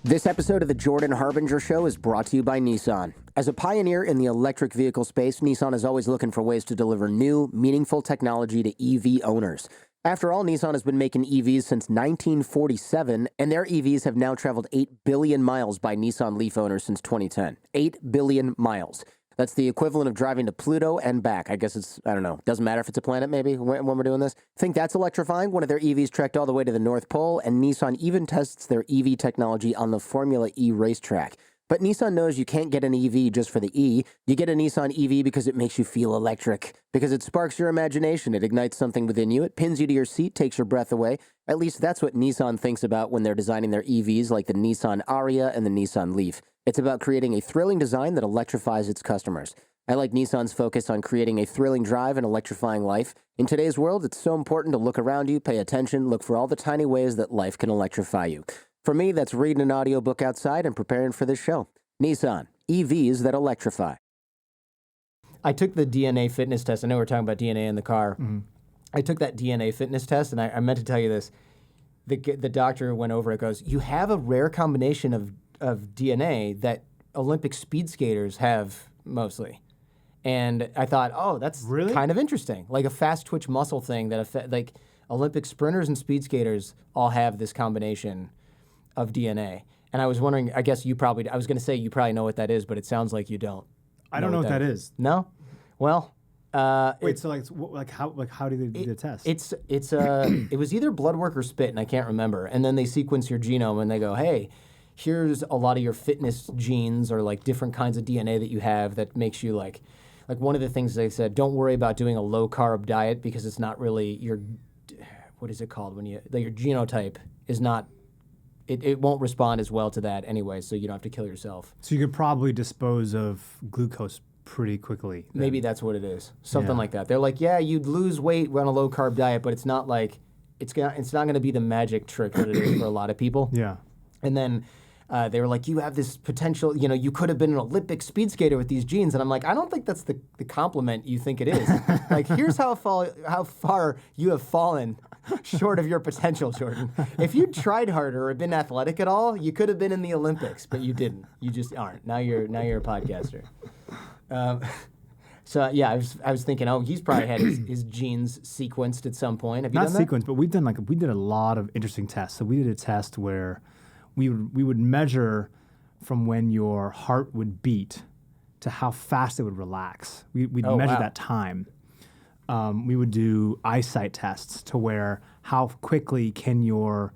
This episode of the Jordan Harbinger Show is brought to you by Nissan. As a pioneer in the electric vehicle space, Nissan is always looking for ways to deliver new, meaningful technology to EV owners. After all, Nissan has been making EVs since 1947, and their EVs have now traveled 8 billion miles by Nissan Leaf owners since 2010. 8 billion miles. That's the equivalent of driving to Pluto and back. I guess it's, I don't know, doesn't matter if it's a planet maybe when we're doing this. Think that's electrifying? One of their EVs trekked all the way to the North Pole, and Nissan even tests their EV technology on the Formula E racetrack. But Nissan knows you can't get an EV just for the E. You get a Nissan EV because it makes you feel electric, because it sparks your imagination, it ignites something within you, it pins you to your seat, takes your breath away. At least that's what Nissan thinks about when they're designing their EVs like the Nissan Ariya and the Nissan Leaf. It's about creating a thrilling design that electrifies its customers. I like Nissan's focus on creating a thrilling drive and electrifying life. In today's world, it's so important to look around you, pay attention, look for all the tiny ways that life can electrify you. For me, that's reading an audiobook outside and preparing for this show. Nissan, EVs that electrify. I took the DNA fitness test. I know we're talking about DNA in the car. Mm-hmm. I took that DNA fitness test, and I meant to tell you this. The doctor went over it, goes, you have a rare combination of DNA that Olympic speed skaters have mostly. And I thought, oh, that's really kind of interesting. Like a fast twitch muscle thing that like Olympic sprinters and speed skaters all have this combination of DNA. And I was wondering, I guess I was going to say you probably know what that is, but it sounds like you don't. I don't know what that is. No? Well, wait, so how do they do the test? It was either blood work or spit, and I can't remember. And then they sequence your genome and they go, hey, here's a lot of your fitness genes or like different kinds of DNA that you have that makes you like one of the things they said, don't worry about doing a low carb diet because it's not really your, what is it called when your genotype is not, it won't respond as well to that anyway, so you don't have to kill yourself. So you could probably dispose of glucose pretty quickly. Then. Maybe that's what it is. Something like that. They're like, yeah, you'd lose weight on a low carb diet, but it's not like, it's not going to be the magic trick that it is for a lot of people. Yeah. And then they were like, you have this potential, you could have been an Olympic speed skater with these genes. And I'm like, I don't think that's the compliment you think it is. Like, here's how far you have fallen short of your potential, Jordan. If you tried harder or been athletic at all, you could have been in the Olympics, but you didn't. You just aren't. Now you're a podcaster. So yeah, I was thinking, oh, he's probably had his genes sequenced at some point. Have you done that? Not sequenced, but we did a lot of interesting tests. So we did a test where we would measure from when your heart would beat to how fast it would relax. We'd measure that time. We would do eyesight tests to where how quickly can your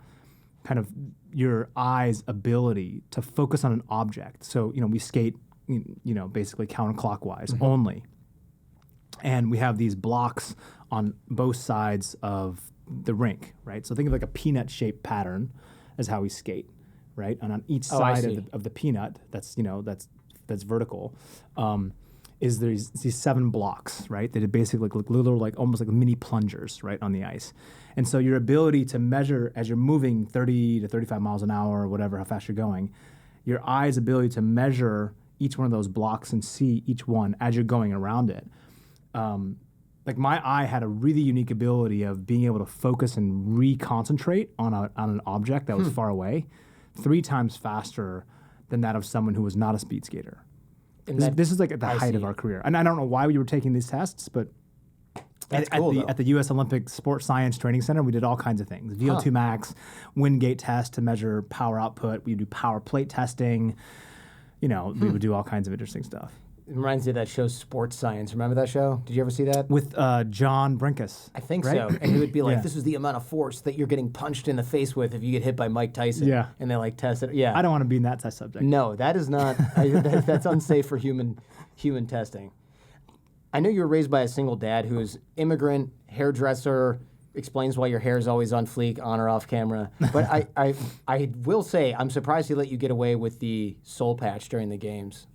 eye's ability to focus on an object. So, we skate, basically counterclockwise only. And we have these blocks on both sides of the rink, right? So think of like a peanut-shaped pattern as how we skate, right? And on each side of the peanut, that's vertical, is there's these 7 blocks, right? That are basically look little like almost like mini plungers, right, on the ice. And so your ability to measure as you're moving 30 to 35 miles an hour or whatever, how fast you're going, your eye's ability to measure each one of those blocks and see each one as you're going around it. Like my eye had a really unique ability of being able to focus and reconcentrate on an object that was far away 3 times faster than that of someone who was not a speed skater. This is like at the height of our career. And I don't know why we were taking these tests, but at the U.S. Olympic Sports Science Training Center, we did all kinds of things. VO2 max, wind gate test to measure power output. We would do power plate testing. We would do all kinds of interesting stuff. It reminds me of that show, Sports Science. Remember that show? Did you ever see that? With John Brinkus. I think so. And he would be like, this is the amount of force that you're getting punched in the face with if you get hit by Mike Tyson. Yeah. And they test it. Yeah. I don't want to be in that test subject. No, that is not. That's unsafe for human testing. I know you were raised by a single dad who is immigrant, hairdresser, explains why your hair is always on fleek, on or off camera. But I will say, I'm surprised he let you get away with the soul patch during the games.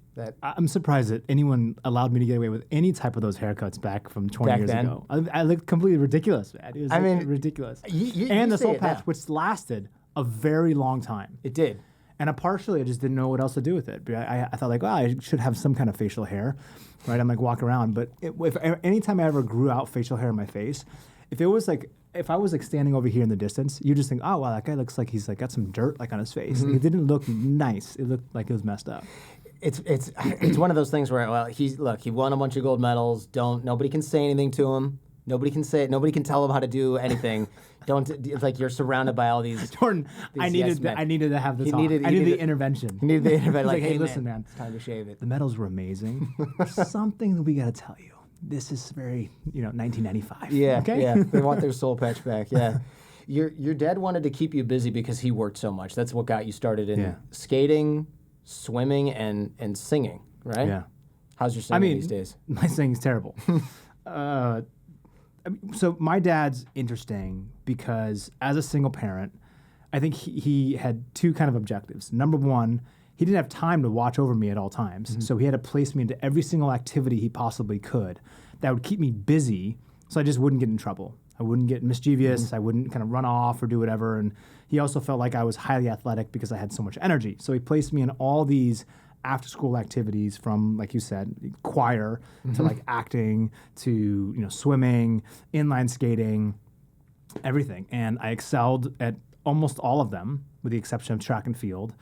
I'm surprised that anyone allowed me to get away with any type of those haircuts back from 20 years ago. I looked completely ridiculous, man. It was ridiculous. And the soul patch, which lasted a very long time. It did. And partially, I just didn't know what else to do with it. But I thought I should have some kind of facial hair, right? I'm walk around. But anytime I ever grew out facial hair in my face, if I was like standing over here in the distance, you just think, oh wow, that guy looks like he's like got some dirt like on his face. It didn't look nice. It looked like it was messed up. It's one of those things where, well, he won a bunch of gold medals. Nobody can say anything to him. Nobody can tell him how to do anything. It's like you're surrounded by all these. Jordan, I needed to have this. I needed the intervention. He needed the intervention. Like, hey, listen, man, it's time to shave it. The medals were amazing. Something that we got to tell you. This is very, 1995. Yeah, okay? Yeah. They want their soul patch back. Yeah. Your dad wanted to keep you busy because he worked so much. That's what got you started in skating, swimming, and singing, right? Yeah. How's your singing these days? My singing's terrible. So my dad's interesting because as a single parent, I think he had two kind of objectives. Number one, he didn't have time to watch over me at all times. So he had to place me into every single activity he possibly could that would keep me busy so I just wouldn't get in trouble. I wouldn't get mischievous. I wouldn't kind of run off or do whatever. And he also felt like I was highly athletic because I had so much energy. So he placed me in all these after-school activities from, like you said, choir to like acting to swimming, inline skating, everything. And I excelled at almost all of them, with the exception of track and field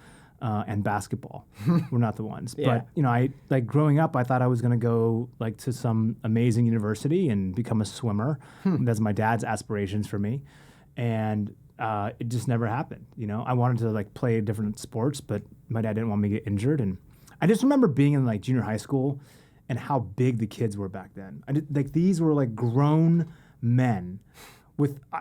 and basketball. Were not the ones. Yeah. But I like growing up, I thought I was going to go like to some amazing university and become a swimmer. That's my dad's aspirations for me, and it just never happened. I wanted to like play different sports, but my dad didn't want me to get injured. And I just remember being in like junior high school and how big the kids were back then. These were like grown men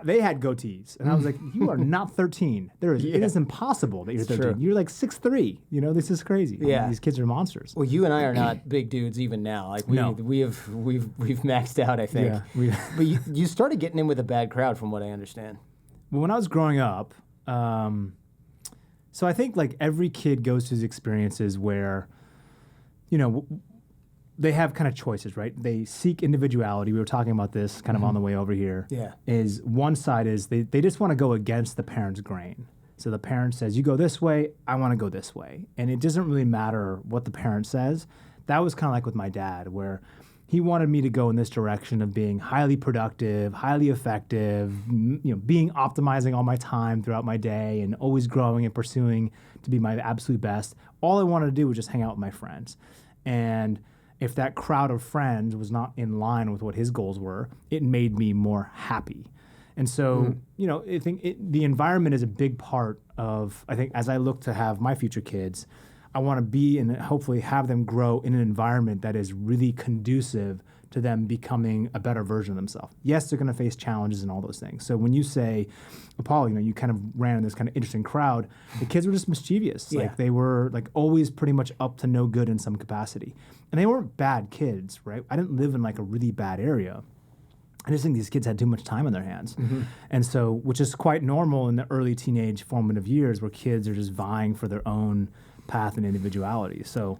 they had goatees, and I was like, you are not 13. It is impossible that you're 13. True. You're like 6'3". This is crazy. Yeah. These kids are monsters. Well, you and I are not big dudes even now. Like we've maxed out, I think. Yeah, but you started getting in with a bad crowd, from what I understand. Well, when I was growing up, so I think like every kid goes through these experiences where, they have kind of choices, right? They seek individuality. We were talking about this kind of on the way over here. Yeah. Is one side is they just want to go against the parent's grain. So the parent says, you go this way, I want to go this way. And it doesn't really matter what the parent says. That was kind of like with my dad, where he wanted me to go in this direction of being highly productive, highly effective, being optimizing all my time throughout my day and always growing and pursuing to be my absolute best. All I wanted to do was just hang out with my friends. And if that crowd of friends was not in line with what his goals were, it made me more happy. And so, I think the environment is a big part of, I think, as I look to have my future kids, I want to be and hopefully have them grow in an environment that is really conducive to them becoming a better version of themselves. Yes, they're going to face challenges and all those things. So when you say, Apolo, you kind of ran in this kind of interesting crowd, the kids were just mischievous. Yeah. Like they were like always pretty much up to no good in some capacity. And they weren't bad kids, right? I didn't live in like a really bad area. I just think these kids had too much time on their hands. And so, which is quite normal in the early teenage formative years where kids are just vying for their own path and individuality. So,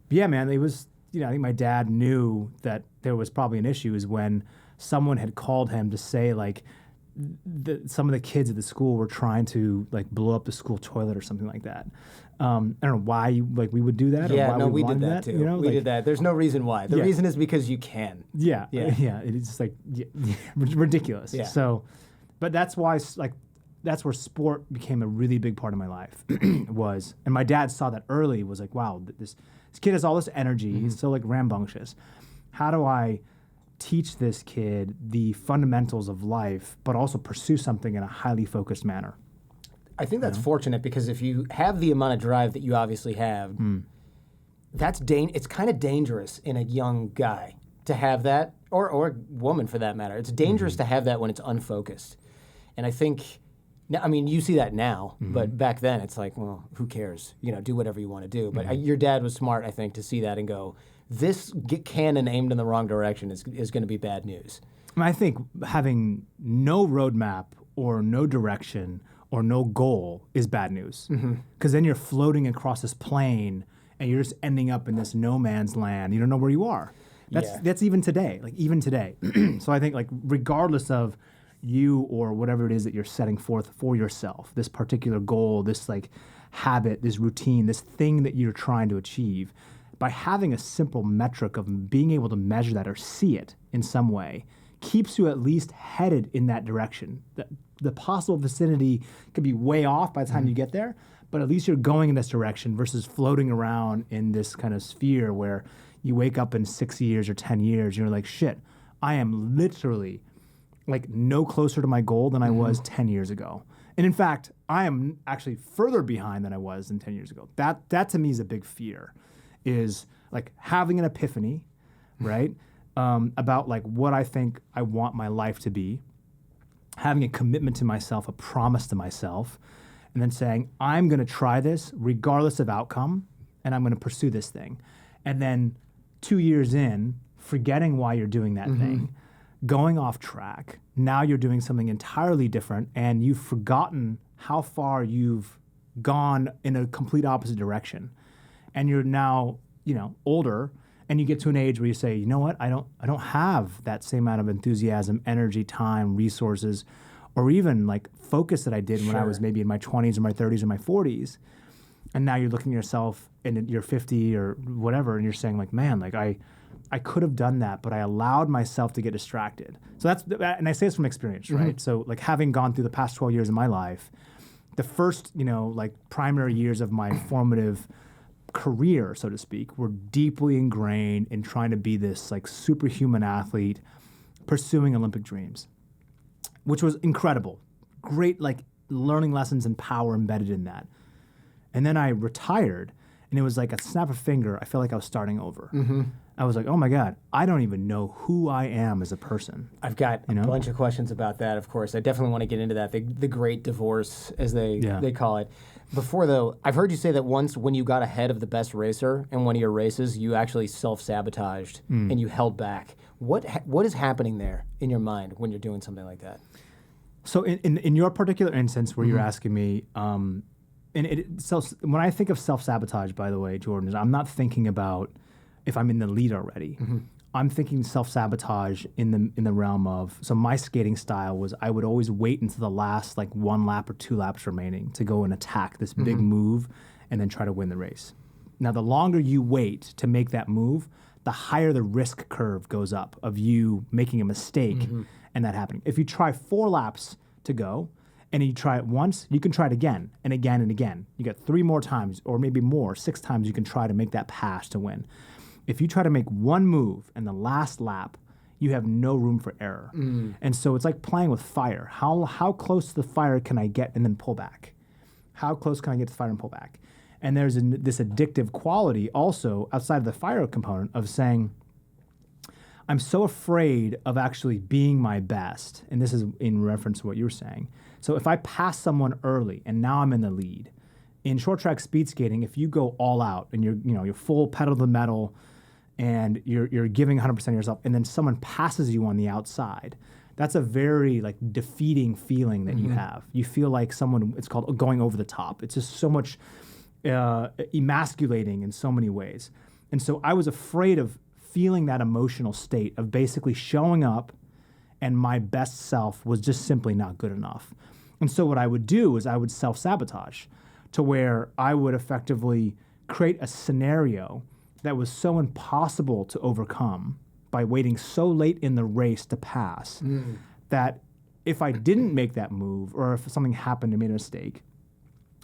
yeah, man, it was, I think my dad knew that there was probably an issue is when someone had called him to say like some of the kids at the school were trying to like blow up the school toilet or something like that. I don't know why we would do that. Yeah, or why we did that too. We did that. There's no reason why. The reason is because you can. Yeah. It's just like ridiculous. Yeah. So, but that's why that's where sport became a really big part of my life. was, and my dad saw that early. Was like, wow, this kid has all this energy. He's so like rambunctious. How do I teach this kid the fundamentals of life, but also pursue something in a highly focused manner? I think that's fortunate because if you have the amount of drive that you obviously have, it's kind of dangerous in a young guy to have that, or woman for that matter. It's dangerous to have that when it's unfocused. And I think, you see that now, but back then it's like, well, who cares? Do whatever you want to do. But your dad was smart, I think, to see that and go, this cannon aimed in the wrong direction is going to be bad news. I think having no roadmap or no direction or no goal is bad news. Because then you're floating across this plane and you're just ending up in this no man's land. You don't know where you are. That's even today. So I think like regardless of you or whatever it is that you're setting forth for yourself, this particular goal, this like habit, this routine, this thing that you're trying to achieve, by having a simple metric of being able to measure that or see it in some way keeps you at least headed in that direction. The possible vicinity could be way off by the time you get there, but at least you're going in this direction versus floating around in this kind of sphere where you wake up in 6 years or 10 years, you're like, shit, I am literally like no closer to my goal than I was 10 years ago. And in fact, I am actually further behind than I was than 10 years ago. That to me is a big fear, is like having an epiphany, right? About like what I think I want my life to be, having a commitment to myself, a promise to myself, and then saying, I'm going to try this regardless of outcome, and I'm going to pursue this thing. And then 2 years in, forgetting why you're doing that thing, going off track. Now you're doing something entirely different, and you've forgotten how far you've gone in a complete opposite direction. And you're now, older, and you get to an age where you say, you know what, I don't have that same amount of enthusiasm, energy, time, resources, or even like focus that I did when I was maybe in my 20s or my 30s or my 40s. And now you're looking at yourself and you're 50 or whatever, and you're saying like, man, like I could have done that, but I allowed myself to get distracted. So and I say this from experience, right? So like having gone through the past 12 years of my life, the first, like primary years of my formative career, so to speak, were deeply ingrained in trying to be this like superhuman athlete pursuing Olympic dreams, which was incredible. Great, like learning lessons and power embedded in that. And then I retired, and it was like a snap of a finger. I felt like I was starting over. I was like, oh my God, I don't even know who I am as a person. I've got a bunch of questions about that, of course. I definitely want to get into that, the great divorce, as they call it. Before, though, I've heard you say that once when you got ahead of the best racer in one of your races, you actually self-sabotaged and you held back. What is happening there in your mind when you're doing something like that? So in your particular instance where you're asking me, when I think of self-sabotage, by the way, Jordan, I'm not thinking about if I'm in the lead already. I'm thinking self-sabotage in the realm of, so my skating style was I would always wait until the last like 1 lap or 2 laps remaining to go and attack this big move and then try to win the race. Now, the longer you wait to make that move, the higher the risk curve goes up of you making a mistake and that happening. If you try 4 laps to go, and you try it once, you can try it again and again and again. You got 3 more times, or maybe more, 6 times you can try to make that pass to win. If you try to make one move in the last lap, you have no room for error. And so it's like playing with fire. How close to the fire can I get and then pull back? How close can I get to the fire and pull back? And there's this addictive quality also outside of the fire component of saying, I'm so afraid of actually being my best. And this is in reference to what you were saying. So if I pass someone early and now I'm in the lead, in short track speed skating, if you go all out and you're full pedal to the metal and you're giving 100% of yourself, and then someone passes you on the outside, that's a very like defeating feeling that you have. You feel like it's called going over the top. It's just so much emasculating in so many ways. And so I was afraid of feeling that emotional state of basically showing up and my best self was just simply not good enough. And so what I would do is I would self-sabotage to where I would effectively create a scenario that was so impossible to overcome by waiting so late in the race to pass that if I didn't make that move or if something happened and made a mistake,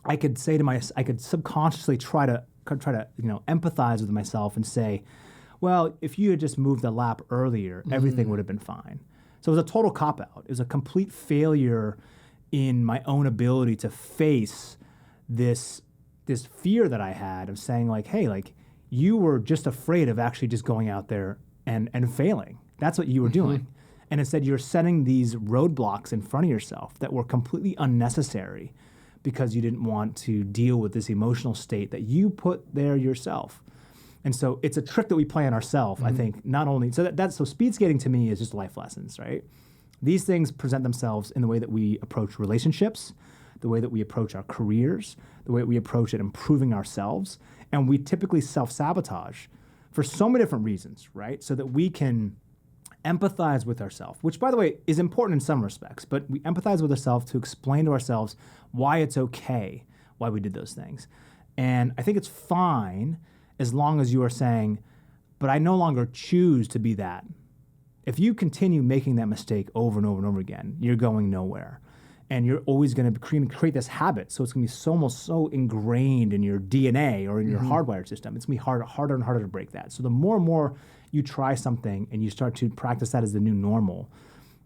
I could subconsciously try to empathize with myself and say, well, if you had just moved the lap earlier, everything would have been fine. So it was a total cop-out. It was a complete failure in my own ability to face this fear that I had of saying like, hey, like you were just afraid of actually just going out there and failing. That's what you were doing. And instead you're setting these roadblocks in front of yourself that were completely unnecessary because you didn't want to deal with this emotional state that you put there yourself. And so it's a trick that we play on ourselves, I think, not only, so speed skating to me is just life lessons, right? These things present themselves in the way that we approach relationships, the way that we approach our careers, the way we approach at improving ourselves. And we typically self-sabotage for so many different reasons, right? So that we can empathize with ourselves, which, by the way, is important in some respects, but we empathize with ourselves to explain to ourselves why it's okay, why we did those things. And I think it's fine as long as you are saying, but I no longer choose to be that. If you continue making that mistake over and over and over again, you're going nowhere. And you're always going to create this habit. So it's going to be almost so ingrained in your DNA or in your hardwired system. It's going to be harder and harder to break that. So the more and more you try something and you start to practice that as the new normal,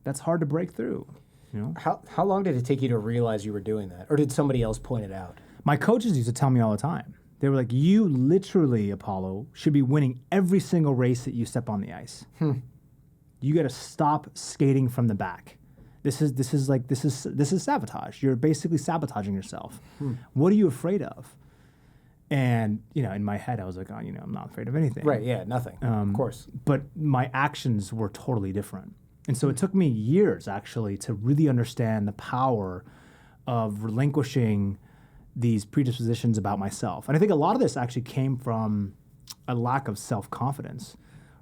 that's hard to break through. You know? How long did it take you to realize you were doing that? Or did somebody else point it out? My coaches used to tell me all the time. They were like, you literally, Apollo, should be winning every single race that you step on the ice. You got to stop skating from the back. This is sabotage. You're basically sabotaging yourself. What are you afraid of? And in my head, I was like, I'm not afraid of anything. Right? Yeah, nothing. Of course. But my actions were totally different. And so it took me years actually to really understand the power of relinquishing these predispositions about myself. And I think a lot of this actually came from a lack of self-confidence.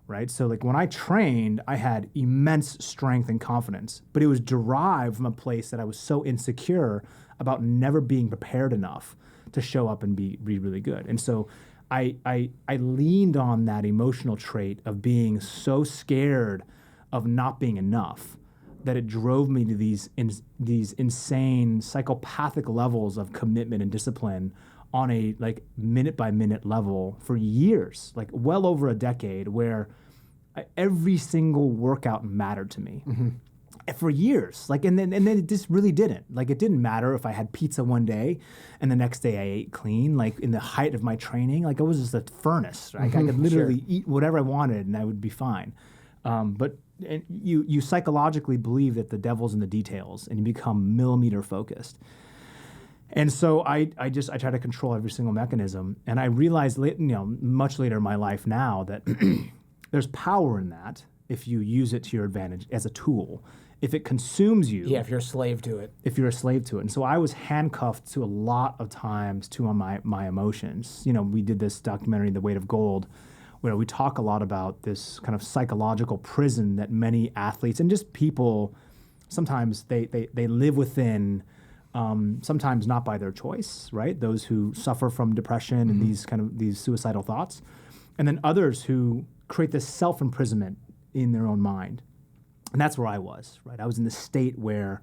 Right? So like when I trained, I had immense strength and confidence, but it was derived from a place that I was so insecure about never being prepared enough to show up and be really good. And so I leaned on that emotional trait of being so scared of not being enough that it drove me to these insane psychopathic levels of commitment and discipline on a like minute by minute level for years, like well over a decade, where every single workout mattered to me for years. Like, and then it just really didn't. Like, it didn't matter if I had pizza one day and the next day I ate clean. Like in the height of my training, like I was just a furnace. Right? I could literally eat whatever I wanted and I would be fine. But you psychologically believe that the devil's in the details and you become millimeter focused. And so I try to control every single mechanism. And I realized, much later in my life now that there's power in that if you use it to your advantage as a tool. If it consumes you. Yeah, if you're a slave to it. If you're a slave to it. And so I was handcuffed to a lot of times to my emotions. We did this documentary, The Weight of Gold, where we talk a lot about this kind of psychological prison that many athletes and just people, sometimes they live within. Sometimes not by their choice, right? Those who suffer from depression and these suicidal thoughts, and then others who create this self-imprisonment in their own mind. And that's where I was, right? I was in this state where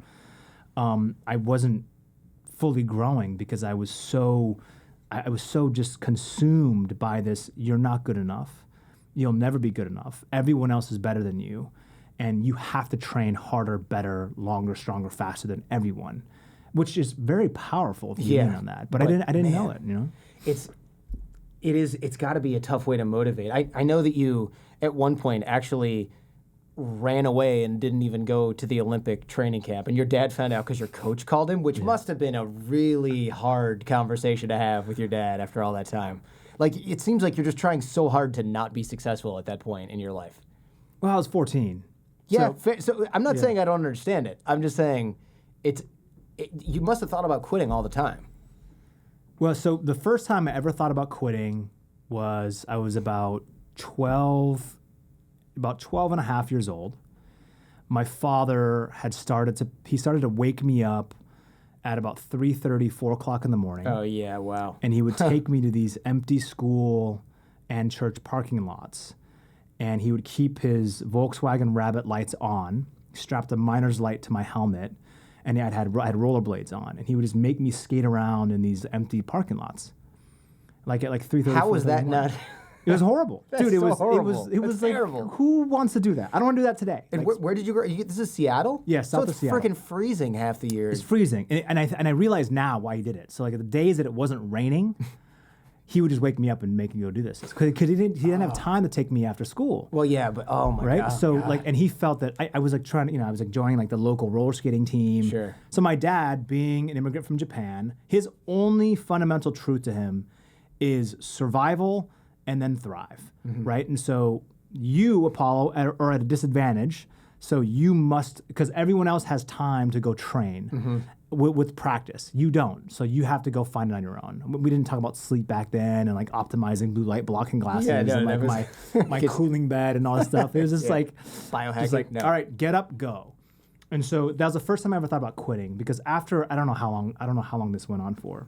I wasn't fully growing because I was so just consumed by this, you're not good enough. You'll never be good enough. Everyone else is better than you. And you have to train harder, better, longer, stronger, faster than everyone. Which is very powerful if you lean on that. But I didn't know it, It's got to be a tough way to motivate. I know that you, at one point, actually ran away and didn't even go to the Olympic training camp. And your dad found out because your coach called him, which must have been a really hard conversation to have with your dad after all that time. Like, it seems like you're just trying so hard to not be successful at that point in your life. Well, I was 14. Yeah, so I'm not saying I don't understand it. I'm just saying you must have thought about quitting all the time. Well, so the first time I ever thought about quitting was I was about 12 and a half years old. My father started to wake me up at about 3:30, 4 o'clock in the morning. Oh, yeah, wow. And he would take me to these empty school and church parking lots. And he would keep his Volkswagen Rabbit lights on, strapped a miner's light to my helmet, and I had rollerblades on, and he would just make me skate around in these empty parking lots, like at 3:30. How was that not? It was horrible, dude. It was horrible. It was like, terrible. Who wants to do that? I don't want to do that today. And Like, where did you go? This is Seattle. Yeah, south of Seattle. So it's freaking freezing half the year. It's freezing, and I realize now why he did it. So like the days that it wasn't raining, he would just wake me up and make me go do this because he didn't have time to take me after school. Well, yeah, but oh my right? God. So God. and he felt that I was like trying, I was like joining like the local roller skating team. Sure. So my dad, being an immigrant from Japan, his only fundamental truth to him is survival and then thrive, right? And so you, Apollo, are at a disadvantage. So you must, because everyone else has time to go train with practice. You don't. So you have to go find it on your own. We didn't talk about sleep back then and like optimizing blue light blocking glasses and like my cooling bed and all this stuff. It was just like biohacking. Just like, all right, get up, go. And so that was the first time I ever thought about quitting because after I don't know how long this went on for.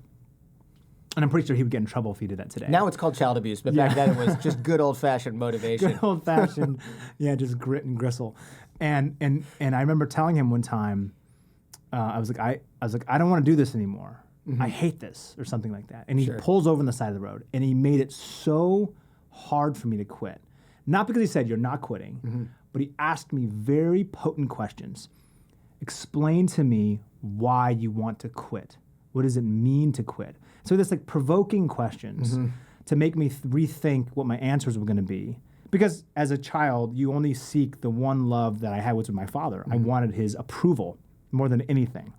And I'm pretty sure he would get in trouble if he did that today. Now it's called child abuse, but back then it was just good old-fashioned motivation. Good old-fashioned, just grit and gristle. And I remember telling him one time, I was like, I don't want to do this anymore. I hate this, or something like that. And he pulls over on the side of the road, and he made it so hard for me to quit. Not because he said, you're not quitting, but he asked me very potent questions. Explain to me why you want to quit. What does it mean to quit? So there's like provoking questions to make me rethink what my answers were going to be. Because as a child, you only seek the one love that I had, which was my father. I wanted his approval more than anything.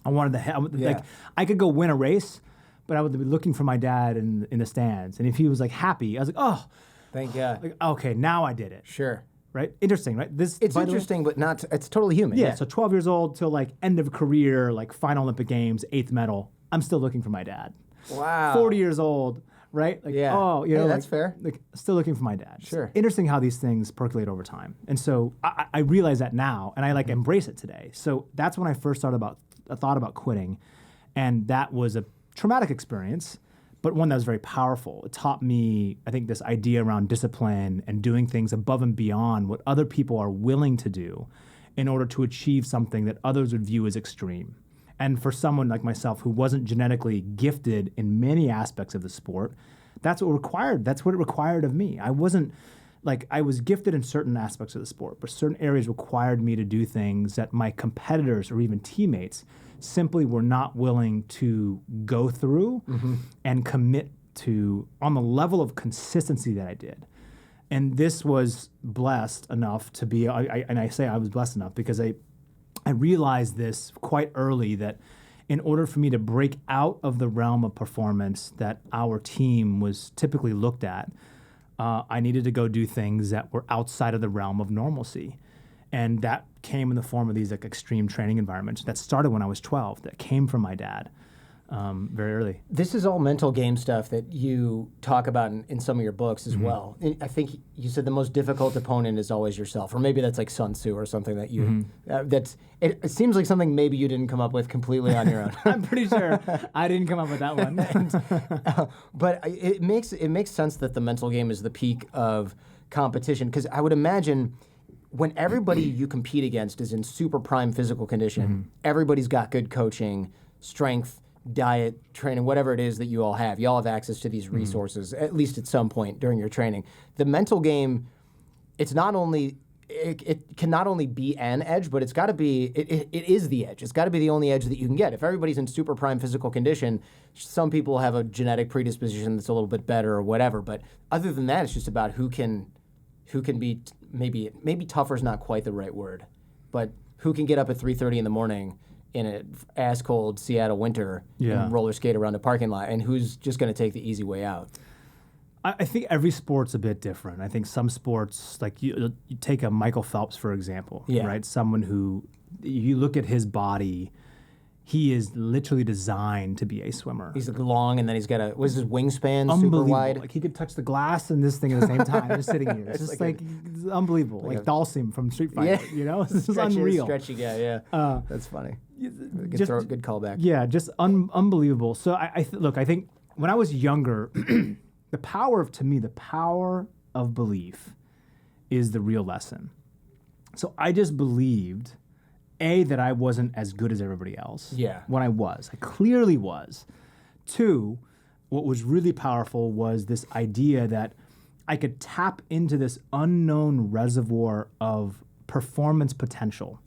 I wanted like I could go win a race, but I would be looking for my dad in the stands. And if he was like happy, I was like, oh, thank God. Like, okay, now I did it. Sure. Right? Interesting, right? It's interesting, but not. It's totally human. Yeah. So 12 years old till like end of career, like final Olympic Games, 8th medal. I'm still looking for my dad. Wow. 40 years old, right? Like, oh, you know, that's fair. Like, still looking for my dad. Sure. It's interesting how these things percolate over time. And so I realize that now, and I like embrace it today. So that's when I first thought about quitting, and that was a traumatic experience, but one that was very powerful. It taught me, I think, this idea around discipline and doing things above and beyond what other people are willing to do in order to achieve something that others would view as extreme. And for someone like myself who wasn't genetically gifted in many aspects of the sport, that's what it required of me. I wasn't like, I was gifted in certain aspects of the sport, but certain areas required me to do things that my competitors or even teammates simply were not willing to go through and commit to on the level of consistency that I did. And this was blessed enough to be, and I say I was blessed enough because I realized this quite early, that in order for me to break out of the realm of performance that our team was typically looked at, I needed to go do things that were outside of the realm of normalcy. And that came in the form of these like extreme training environments that started when I was 12, that came from my dad very early. This is all mental game stuff that you talk about in some of your books as well. I think you said the most difficult opponent is always yourself, or maybe that's like Sun Tzu or something that you, it seems like something maybe you didn't come up with completely on your own. I'm pretty sure I didn't come up with that one. But it makes sense that the mental game is the peak of competition, because I would imagine when everybody you compete against is in super prime physical condition, everybody's got good coaching, strength, diet, training, whatever it is that you all have. You all have access to these resources, at least at some point during your training. The mental game, it can not only be an edge, but it's got to be, it is the edge. It's got to be the only edge that you can get. If everybody's in super prime physical condition, some people have a genetic predisposition that's a little bit better or whatever. But other than that, it's just about who can be, maybe tougher is not quite the right word, but who can get up at 3:30 in the morning in an ass cold Seattle winter and roller skate around a parking lot, and who's just going to take the easy way out. I think every sport's a bit different. I think some sports, like you take a Michael Phelps, for example, right? Someone who, you look at his body, he is literally designed to be a swimmer. He's long, and then he's got his wingspan super wide? Like he could touch the glass and this thing at the same time, just sitting here. It's just like it's unbelievable. Like Dalsim from Street Fighter, you know? This is unreal. Stretchy guy, that's funny. Good callback. Yeah, just unbelievable. So I think when I was younger, the power of belief is the real lesson. So I just believed, that I wasn't as good as everybody else. Yeah. When I was. I clearly was. 2, what was really powerful was this idea that I could tap into this unknown reservoir of performance potential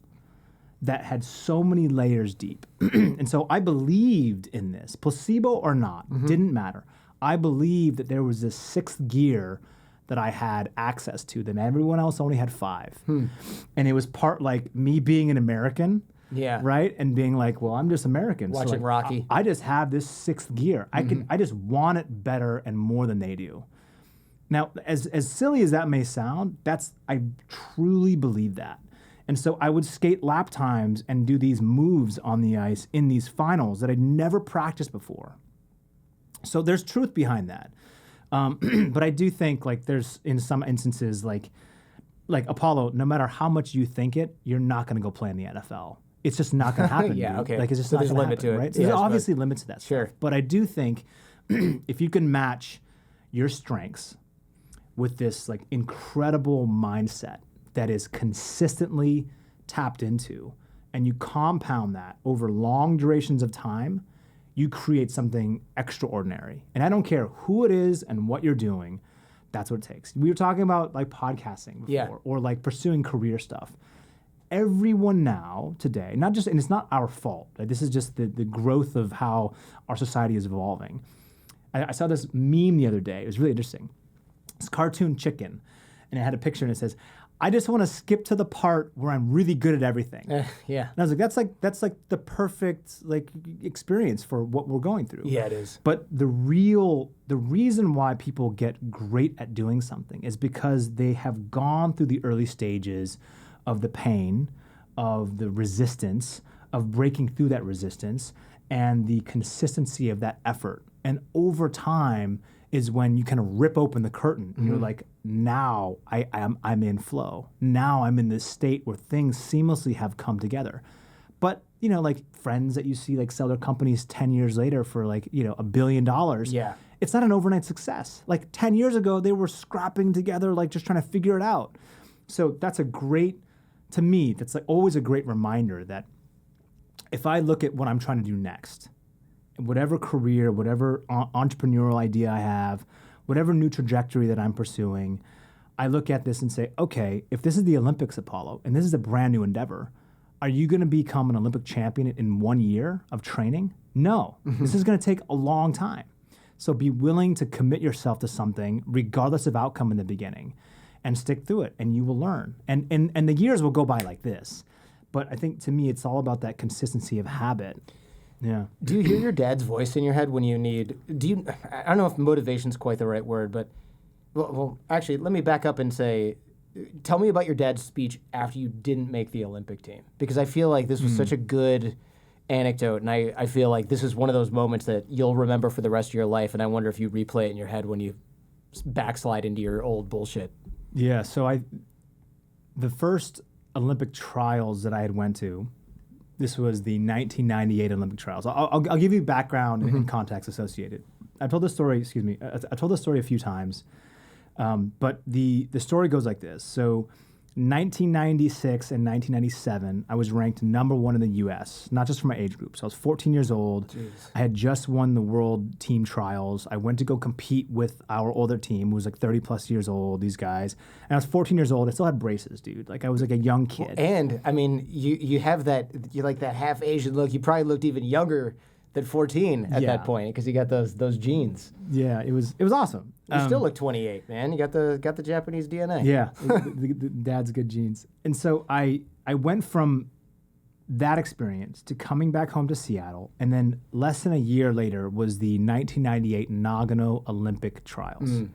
that had so many layers deep. And so I believed in this. Placebo or not, didn't matter. I believed that there was this 6th gear that I had access to, that everyone else only had 5. And it was part like me being an American, right? And being like, well, I'm just American. Watching so like, Rocky. I just have this 6th gear. I just want it better and more than they do. Now, as silly as that may sound, I truly believe that. And so I would skate lap times and do these moves on the ice in these finals that I'd never practiced before. So there's truth behind that. But I do think like there's in some instances like Apollo, no matter how much you think it, you're not going to go play in the NFL. It's just not going to happen. Okay. Like it's just so not there's a limit happen, to it. right? So there's obviously limits to that Sure. stuff. But I do think if you can match your strengths with this like incredible mindset that is consistently tapped into, and you compound that over long durations of time, you create something extraordinary. And I don't care who it is and what you're doing, that's what it takes. We were talking about like podcasting before, or like pursuing career stuff. Everyone now today, not just, and it's not our fault, right? This is just the growth of how our society is evolving. I saw this meme the other day. It was really interesting. It's cartoon chicken, and it had a picture and it says, I just want to skip to the part where I'm really good at everything. Yeah. And I was like, that's like the perfect like experience for what we're going through. Yeah, it is. But the reason why people get great at doing something is because they have gone through the early stages of the pain, of the resistance, of breaking through that resistance, and the consistency of that effort. And over time is when you kind of rip open the curtain and you're like, now I'm in flow. Now I'm in this state where things seamlessly have come together. But, you know, like friends that you see like sell their companies 10 years later for like, you know, $1 billion. Yeah. It's not an overnight success. Like 10 years ago, they were scrapping together, like just trying to figure it out. So that's to me, that's like always a great reminder that if I look at what I'm trying to do next, whatever career, whatever entrepreneurial idea I have, whatever new trajectory that I'm pursuing, I look at this and say, okay, if this is the Olympics, Apollo, and this is a brand new endeavor, are you going to become an Olympic champion in 1 year of training? No. This is going to take a long time. So be willing to commit yourself to something regardless of outcome in the beginning and stick through it, and you will learn. And the years will go by like this. But I think to me, it's all about that consistency of habit. Yeah. Do you hear your dad's voice in your head when you need? I don't know if motivation's quite the right word, but well, actually, let me back up and say, tell me about your dad's speech after you didn't make the Olympic team, because I feel like this was such a good anecdote, and I feel like this is one of those moments that you'll remember for the rest of your life, and I wonder if you replay it in your head when you backslide into your old bullshit. Yeah. So the first Olympic trials that I had went to. This was the 1998 Olympic trials. I'll give you background and context associated. I've told this story, I told this story a few times, but the story goes like this. So 1996 and 1997, I was ranked #1 in the U.S., not just for my age group. So I was 14 years old. Jeez. I had just won the world team trials. I went to go compete with our older team, who was like 30 plus years old, these guys. And I was 14 years old. I still had braces, dude. Like I was like a young kid. And I mean, you have you like that half Asian look. You probably looked even younger than 14 at that point because you got those genes. Yeah, it was awesome. You still look 28, man. You got the Japanese DNA. Yeah, the dad's good genes. And so I went from that experience to coming back home to Seattle, and then less than a year later was the 1998 Nagano Olympic trials.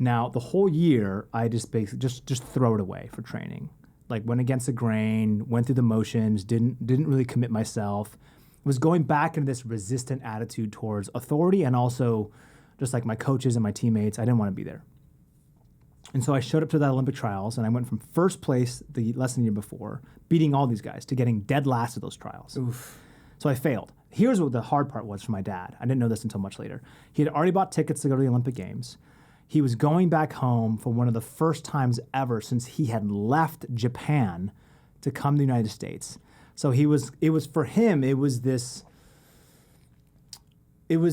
Now, the whole year, I just basically just throw it away for training. Like went against the grain, went through the motions, didn't really commit myself. Was going back into this resistant attitude towards authority, and also just like my coaches and my teammates, I didn't want to be there. And so I showed up to the Olympic trials, and I went from first place the less than a year before, beating all these guys, to getting dead last of those trials. Oof. So I failed. Here's what the hard part was for my dad. I didn't know this until much later. He had already bought tickets to go to the Olympic Games. He was going back home for one of the first times ever since he had left Japan to come to the United States. So it was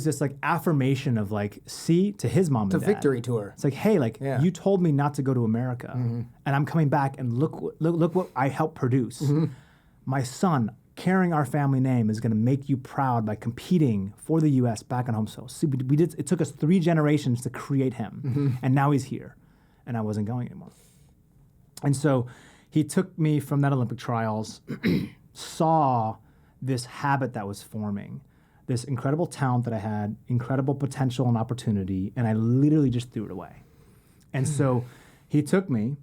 this like affirmation of like, see, to his mom and dad. It's a victory tour. It's like, hey, like you told me not to go to America, and I'm coming back, and look what I helped produce. My son, carrying our family name, is going to make you proud by competing for the U.S. back on home soil. See, we did. It took us 3 generations to create him, and now he's here, and I wasn't going anymore. And so he took me from that Olympic trials, saw this habit that was forming, this incredible talent that I had, incredible potential and opportunity, and I literally just threw it away. And so he took me,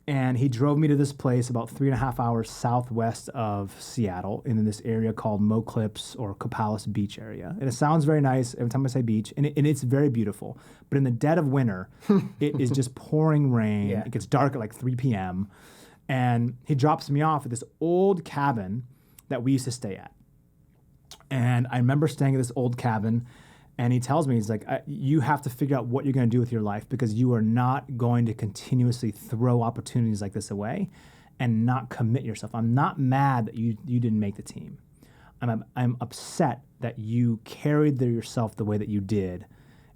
and he drove me to this place about 3.5 hours southwest of Seattle in this area called Moclips or Copalis Beach area. And it sounds very nice every time I say beach, and it's very beautiful. But in the dead of winter, it is just pouring rain. Yeah. It gets dark at like 3 p.m., and he drops me off at this old cabin that we used to stay at. And I remember staying at this old cabin, And he tells me, he's like, you have to figure out what you're going to do with your life, because you are not going to continuously throw opportunities like this away and not commit yourself. I'm not mad that you didn't make the team. I'm upset that you carried yourself the way that you did,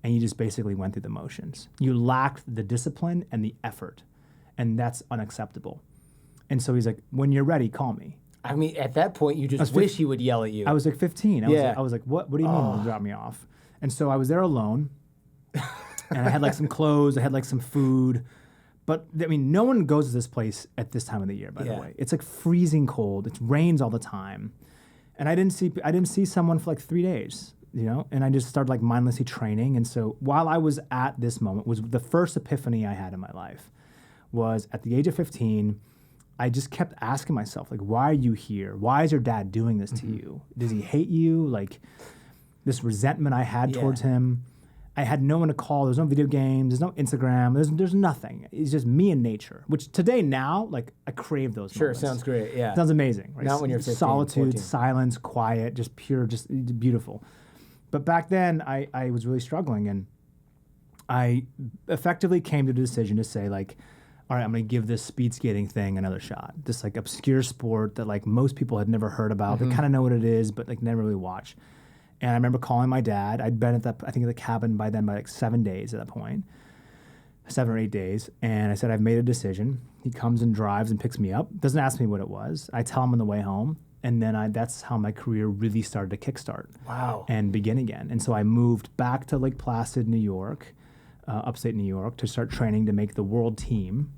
and you just basically went through the motions. You lacked the discipline and the effort, and that's unacceptable. And so he's like, when you're ready, call me. I mean, at that point, you just wish he would yell at you. I was like 15. I was like, what do you mean you drop me off? And so I was there alone, and I had like some clothes, I had like some food. But I mean, no one goes to this place at this time of the year, by the way. It's like freezing cold. It rains all the time. And I didn't see someone for like 3 days, you know? And I just started like mindlessly training. And so while I was at this moment, was the first epiphany I had in my life, was at the age of 15, I just kept asking myself, like, why are you here? Why is your dad doing this to you? Does he hate you? Like, this resentment I had towards him. I had no one to call. There's no video games. There's no Instagram. There's nothing. It's just me and nature, which today now, like, I crave those moments. Sounds great, yeah. Sounds amazing, right? Not when you're 15, Solitude, 14. silence, quiet, just pure, just beautiful. But back then, I was really struggling, and I effectively came to the decision to say, like, all right, I'm going to give this speed skating thing another shot. This, like, obscure sport that, like, most people had never heard about. They kind of know what it is, but, like, never really watch. And I remember calling my dad. I'd been at the cabin by then by like 7 days at that point, 7 or 8 days. And I said, I've made a decision. He comes and drives and picks me up. Doesn't ask me what it was. I tell him on the way home. And then that's how my career really started to kickstart. Wow. And begin again. And so I moved back to Lake Placid, New York, upstate New York, to start training to make the world team.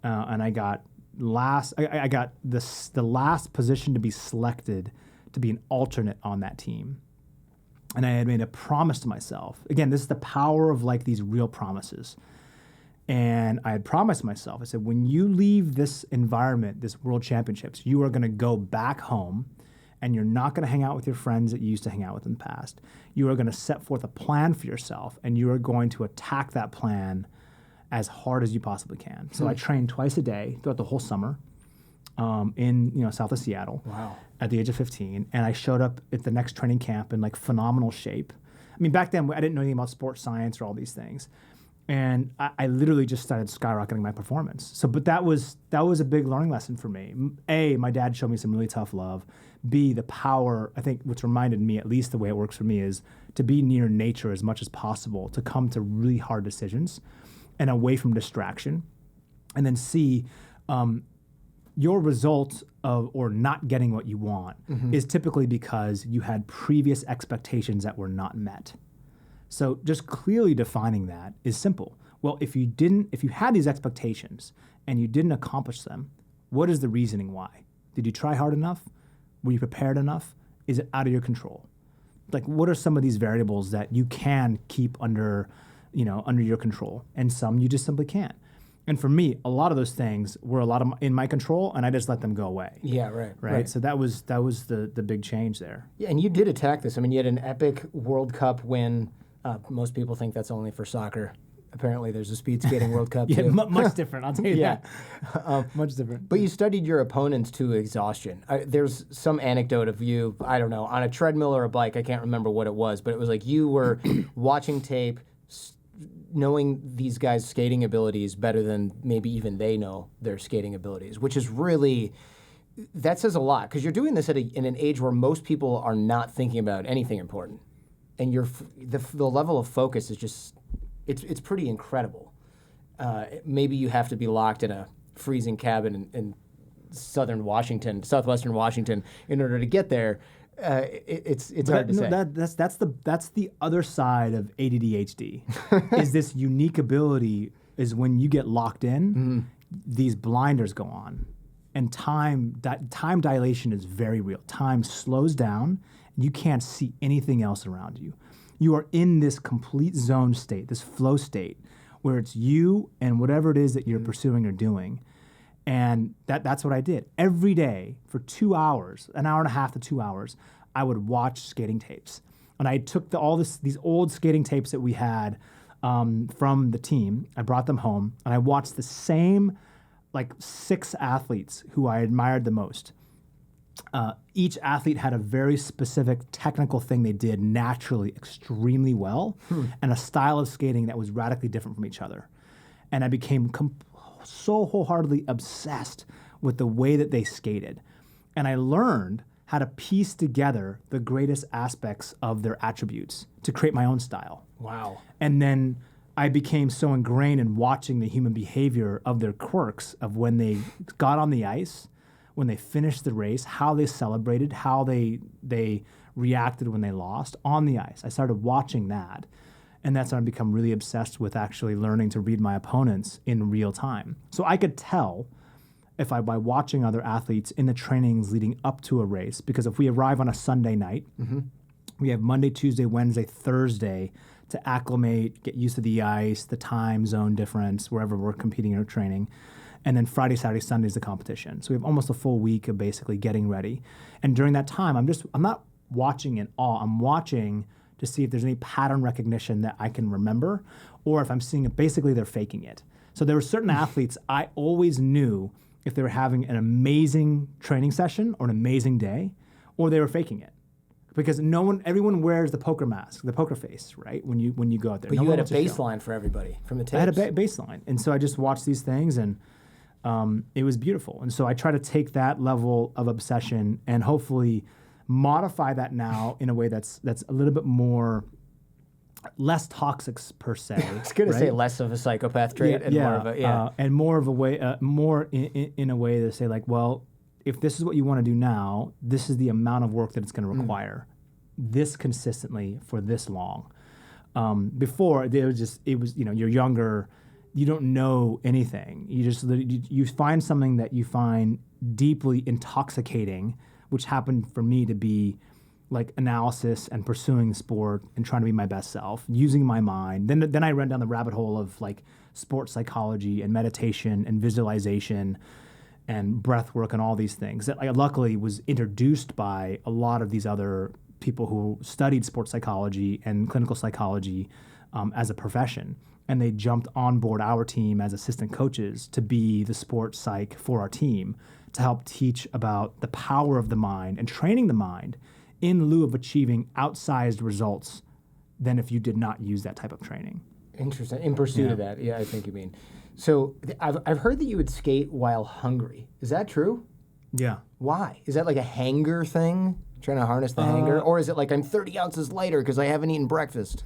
And I got I got the last position to be selected to be an alternate on that team. And I had made a promise to myself. Again, this is the power of like these real promises. And I had promised myself, I said, when you leave this environment, this World Championships, you are going to go back home, and you're not going to hang out with your friends that you used to hang out with in the past. You are going to set forth a plan for yourself, and you are going to attack that plan as hard as you possibly can. So I trained twice a day throughout the whole summer in south of Seattle. Wow. At the age of 15, and I showed up at the next training camp in like phenomenal shape. I mean, back then I didn't know anything about sports science or all these things, and I literally just started skyrocketing my performance. So, but that was a big learning lesson for me. A, my dad showed me some really tough love. B, the power, I think, what's reminded me, at least the way it works for me, is to be near nature as much as possible, to come to really hard decisions, and away from distraction, and then C, your result of or not getting what you want is typically because you had previous expectations that were not met. So just clearly defining that is simple. Well, if you had these expectations and you didn't accomplish them, what is the reasoning why? Did you try hard enough? Were you prepared enough? Is it out of your control? Like, what are some of these variables that you can keep under your control, and some you just simply can't? And for me, a lot of those things were in my control, and I just let them go away. Yeah, right. So that was the big change there. Yeah, and you did attack this. I mean, you had an epic World Cup win. Most people think that's only for soccer. Apparently, there's a speed skating World Cup too. Much different. I'll tell you that. Much different. But you studied your opponents to exhaustion. There's some anecdote of you, I don't know, on a treadmill or a bike. I can't remember what it was, but it was like you were watching tape, knowing these guys' skating abilities better than maybe even they know their skating abilities, which is really, that says a lot, because you're doing this in an age where most people are not thinking about anything important, and the level of focus is just, it's pretty incredible. Maybe you have to be locked in a freezing cabin in southwestern Washington, in order to get there. It's hard to say. That's the other side of ADD-HD. Is this unique ability is when you get locked in, these blinders go on, and time dilation is very real. Time slows down, and you can't see anything else around you. You are in this complete zone state, this flow state, where it's you and whatever it is that you're pursuing or doing. And that's what I did. Every day for 2 hours, an hour and a half to 2 hours, I would watch skating tapes. And I took these old skating tapes that we had from the team. I brought them home, and I watched the same like 6 athletes who I admired the most. each athlete had a very specific technical thing they did naturally extremely well, and a style of skating that was radically different from each other. And I became so wholeheartedly obsessed with the way that they skated. And I learned how to piece together the greatest aspects of their attributes to create my own style. Wow. And then I became so ingrained in watching the human behavior of their quirks of when they got on the ice, when they finished the race, how they celebrated, how they reacted when they lost on the ice. I started watching that. And that's when I become really obsessed with actually learning to read my opponents in real time. So I could tell by watching other athletes in the trainings leading up to a race, because if we arrive on a Sunday night, we have Monday, Tuesday, Wednesday, Thursday to acclimate, get used to the ice, the time zone difference, wherever we're competing or training. And then Friday, Saturday, Sunday is the competition. So we have almost a full week of basically getting ready. And during that time, I'm not watching in awe. I'm watching to see if there's any pattern recognition that I can remember, or if I'm seeing it, basically they're faking it. So there were certain athletes I always knew if they were having an amazing training session or an amazing day, or they were faking it. Because everyone wears the poker mask, the poker face, right? When you go out there. But you had a baseline for everybody from the tapes. I had a baseline. And so I just watched these things, and it was beautiful. And so I try to take that level of obsession and hopefully modify that now in a way that's a little bit more less toxic per se. I was going to say less of a psychopath trait and more of a and more of a way more in a way to say like, well, if this is what you want to do now, this is the amount of work that it's going to require. This consistently for this long. Before it was you're younger, you don't know anything. You find something that you find deeply intoxicating, which happened for me to be like analysis and pursuing the sport and trying to be my best self, using my mind. Then I ran down the rabbit hole of like sports psychology and meditation and visualization and breath work and all these things that I luckily was introduced by a lot of these other people who studied sports psychology and clinical psychology as a profession. And they jumped on board our team as assistant coaches to be the sports psych for our team to help teach about the power of the mind and training the mind in lieu of achieving outsized results than if you did not use that type of training. Interesting. In pursuit of that, I think you mean. So I've heard that you would skate while hungry. Is that true? Yeah. Why? Is that like a hanger thing? Trying to harness the hanger? Or is it like I'm 30 ounces lighter because I haven't eaten breakfast?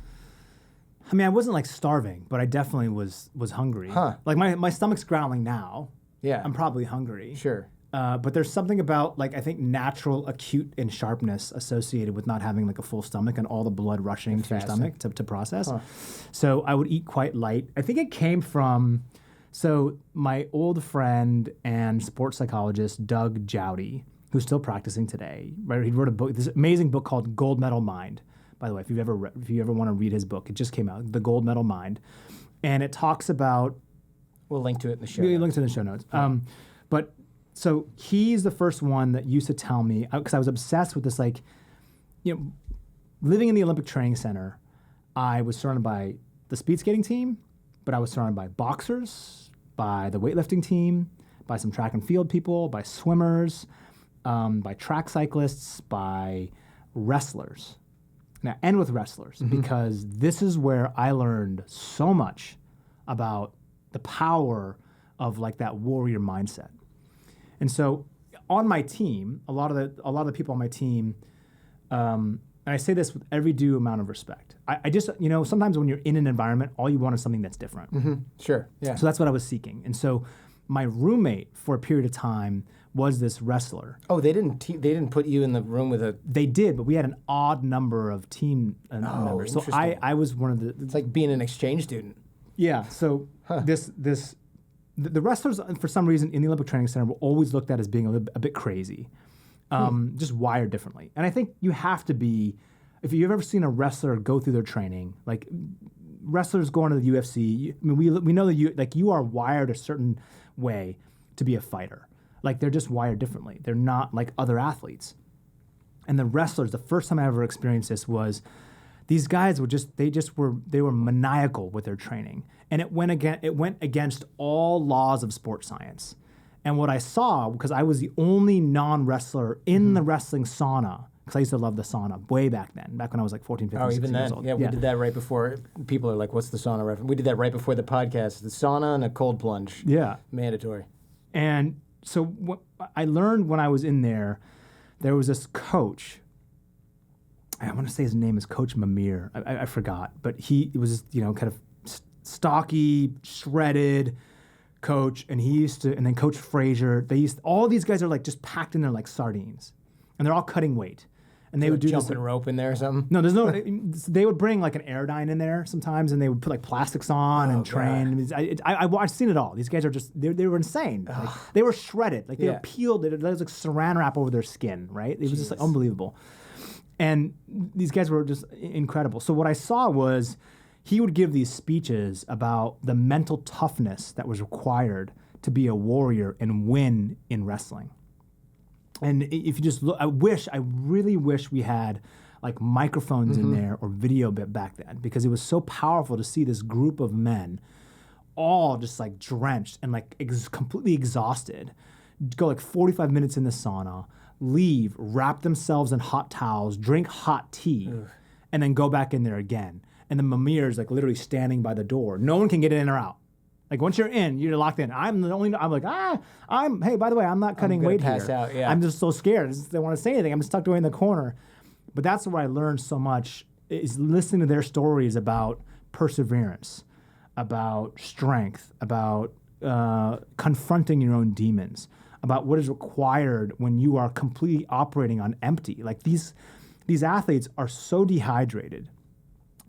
I mean, I wasn't like starving, but I definitely was hungry. Huh. Like my stomach's growling now. Yeah. I'm probably hungry. Sure. But there's something about like I think natural acute and sharpness associated with not having like a full stomach and all the blood rushing to your stomach to process. Huh. So I would eat quite light. I think it came from my old friend and sports psychologist Doug Jowdy, who's still practicing today. Right, he wrote a book, this amazing book called Gold Medal Mind. By the way, if you ever want to read his book, it just came out, The Gold Medal Mind, and it talks about. We'll link to it in the show. We'll link to it in the show notes. But so he's the first one that used to tell me, because I was obsessed with this, like, living in the Olympic Training Center, I was surrounded by the speed skating team, but I was surrounded by boxers, by the weightlifting team, by some track and field people, by swimmers, by track cyclists, by wrestlers. Now, end with wrestlers, because this is where I learned so much about the power of like that warrior mindset. And so on my team, a lot of the people on my team, and I say this with every due amount of respect. I just, sometimes when you're in an environment, all you want is something that's different. Mm-hmm. Sure. Yeah. So that's what I was seeking. And so my roommate for a period of time was this wrestler. Oh, they didn't put you in the room with a. They did, but we had an odd number of team members. So I was one of the. It's like being an exchange student. Yeah. So the wrestlers for some reason in the Olympic Training Center were always looked at as being a bit crazy, just wired differently. And I think you have to be. If you've ever seen a wrestler go through their training, like wrestlers going to the UFC, we know that you are wired a certain way to be a fighter. Like they're just wired differently. They're not like other athletes. And the wrestlers, the first time I ever experienced this was these guys were maniacal with their training. And it went against all laws of sports science. And what I saw, because I was the only non-wrestler in the wrestling sauna, because I used to love the sauna way back then, back when I was like 14, 15, 16 years old. Yeah, we did that right before. People are like, what's the sauna reference? We did that right before the podcast. The sauna and a cold plunge. Yeah. Mandatory. And so what I learned when I was in there was this coach. I want to say his name is Coach Mamir. I forgot. But he was, kind of stocky, shredded coach. And and then Coach Frazier. All these guys are like just packed in there like sardines. And they're all cutting weight. And they would do jumping rope in there or something? No, there's no. They would bring like an Airdyne in there sometimes, and they would put like plastics on and train. I've seen it all. These guys are just they were insane. Like, they were shredded. Like they were peeled. There was like saran wrap over their skin. Right? It was just like unbelievable. And these guys were just incredible. So what I saw was he would give these speeches about the mental toughness that was required to be a warrior and win in wrestling. And if you just look, I really wish we had like microphones in there or video bit back then, because it was so powerful to see this group of men all just like drenched and like completely exhausted, go like 45 minutes in the sauna, leave, wrap themselves in hot towels, drink hot tea, and then go back in there again. And the Mamir is like literally standing by the door. No one can get in or out. Like once you're in, you're locked in. Hey, by the way, I'm not cutting weight pass here. Out, yeah. I'm just so scared. They want to say anything. I'm just tucked away in the corner. But that's where I learned so much, is listening to their stories about perseverance, about strength, about confronting your own demons, about what is required when you are completely operating on empty. Like these athletes are so dehydrated.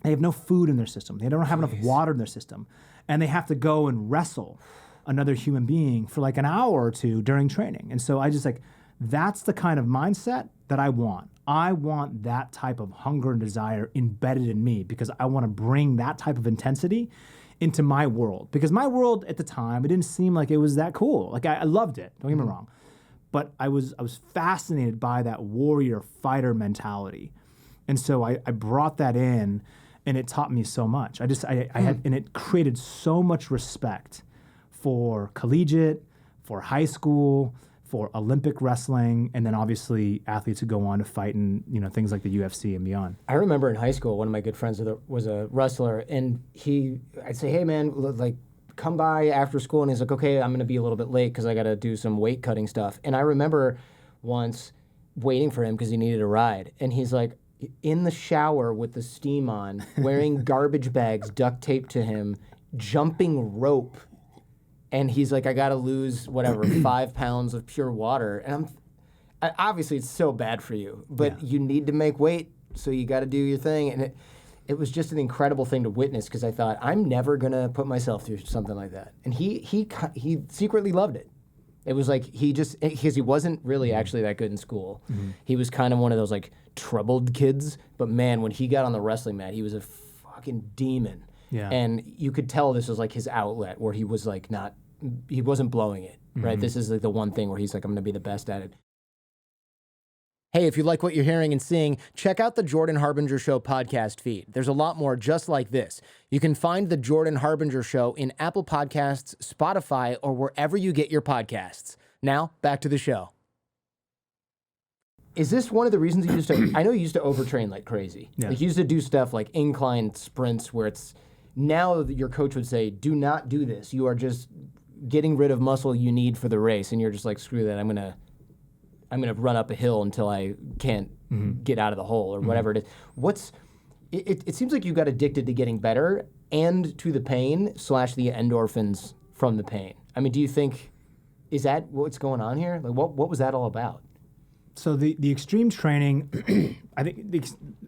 They have no food in their system. They don't have enough water in their system. And they have to go and wrestle another human being for like an hour or two during training. And so I just that's the kind of mindset that I want. I want that type of hunger and desire embedded in me, because I want to bring that type of intensity into my world. Because my world at the time, it didn't seem like it was that cool. Like I loved it, don't get me wrong. But I was fascinated by that warrior fighter mentality. And so I brought that in, and it taught me so much. I had, and it created so much respect for collegiate, for high school, for Olympic wrestling, and then obviously athletes who go on to fight in things like the UFC and beyond. I remember in high school, one of my good friends was a wrestler, and I'd say, hey man, like come by after school, and he's like, okay, I'm gonna be a little bit late because I gotta do some weight cutting stuff. And I remember once waiting for him because he needed a ride, and he's like, in the shower with the steam on, wearing garbage bags duct taped to him, jumping rope, and he's like, I gotta lose 5 pounds of pure water. And obviously it's so bad for you, but you need to make weight, so you gotta do your thing. And it was just an incredible thing to witness, because I thought, I'm never gonna put myself through something like that. And he secretly loved it. It was like because he wasn't really actually that good in school. He was kind of one of those like troubled kids. But man, when he got on the wrestling mat, he was a fucking demon. Yeah. And you could tell this was like his outlet, where he was like he wasn't blowing it, right? This is like the one thing where he's like, I'm going to be the best at it. Hey, if you like what you're hearing and seeing, check out the Jordan Harbinger Show podcast feed. There's a lot more just like this. You can find the Jordan Harbinger Show in Apple Podcasts, Spotify, or wherever you get your podcasts. Now, back to the show. Is this one of the reasons you used to... I know you used to overtrain like crazy. Yeah. Like you used to do stuff like incline sprints where it's... Now your coach would say, do not do this. You are just getting rid of muscle you need for the race. And you're just like, screw that. I'm going to run up a hill until I can't get out of the hole or whatever it is. It seems like you got addicted to getting better and to the pain / the endorphins from the pain. I mean, do you think, is that what's going on here? Like, what was that all about? So the extreme training, I think the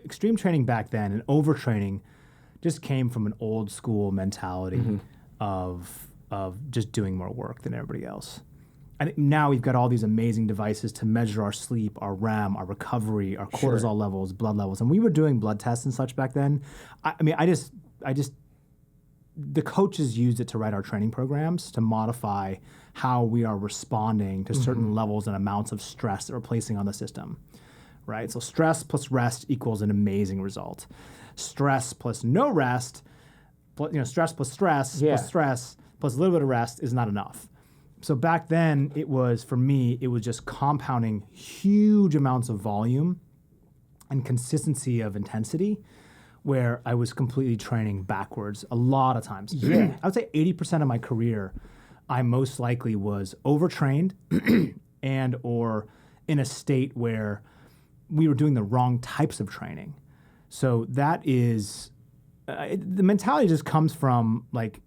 extreme training back then and overtraining just came from an old school mentality of just doing more work than everybody else. I think now we've got all these amazing devices to measure our sleep, our REM, our recovery, our cortisol levels, blood levels, and we were doing blood tests and such back then. The coaches used it to write our training programs to modify how we are responding to certain levels and amounts of stress that we're placing on the system, right? So stress plus rest equals an amazing result. Stress plus no rest, stress plus stress plus stress plus a little bit of rest is not enough. So back then, for me, it was just compounding huge amounts of volume and consistency of intensity, where I was completely training backwards a lot of times. Yeah. I would say 80% of my career, I most likely was overtrained and or in a state where we were doing the wrong types of training. So that is, the mentality just comes from like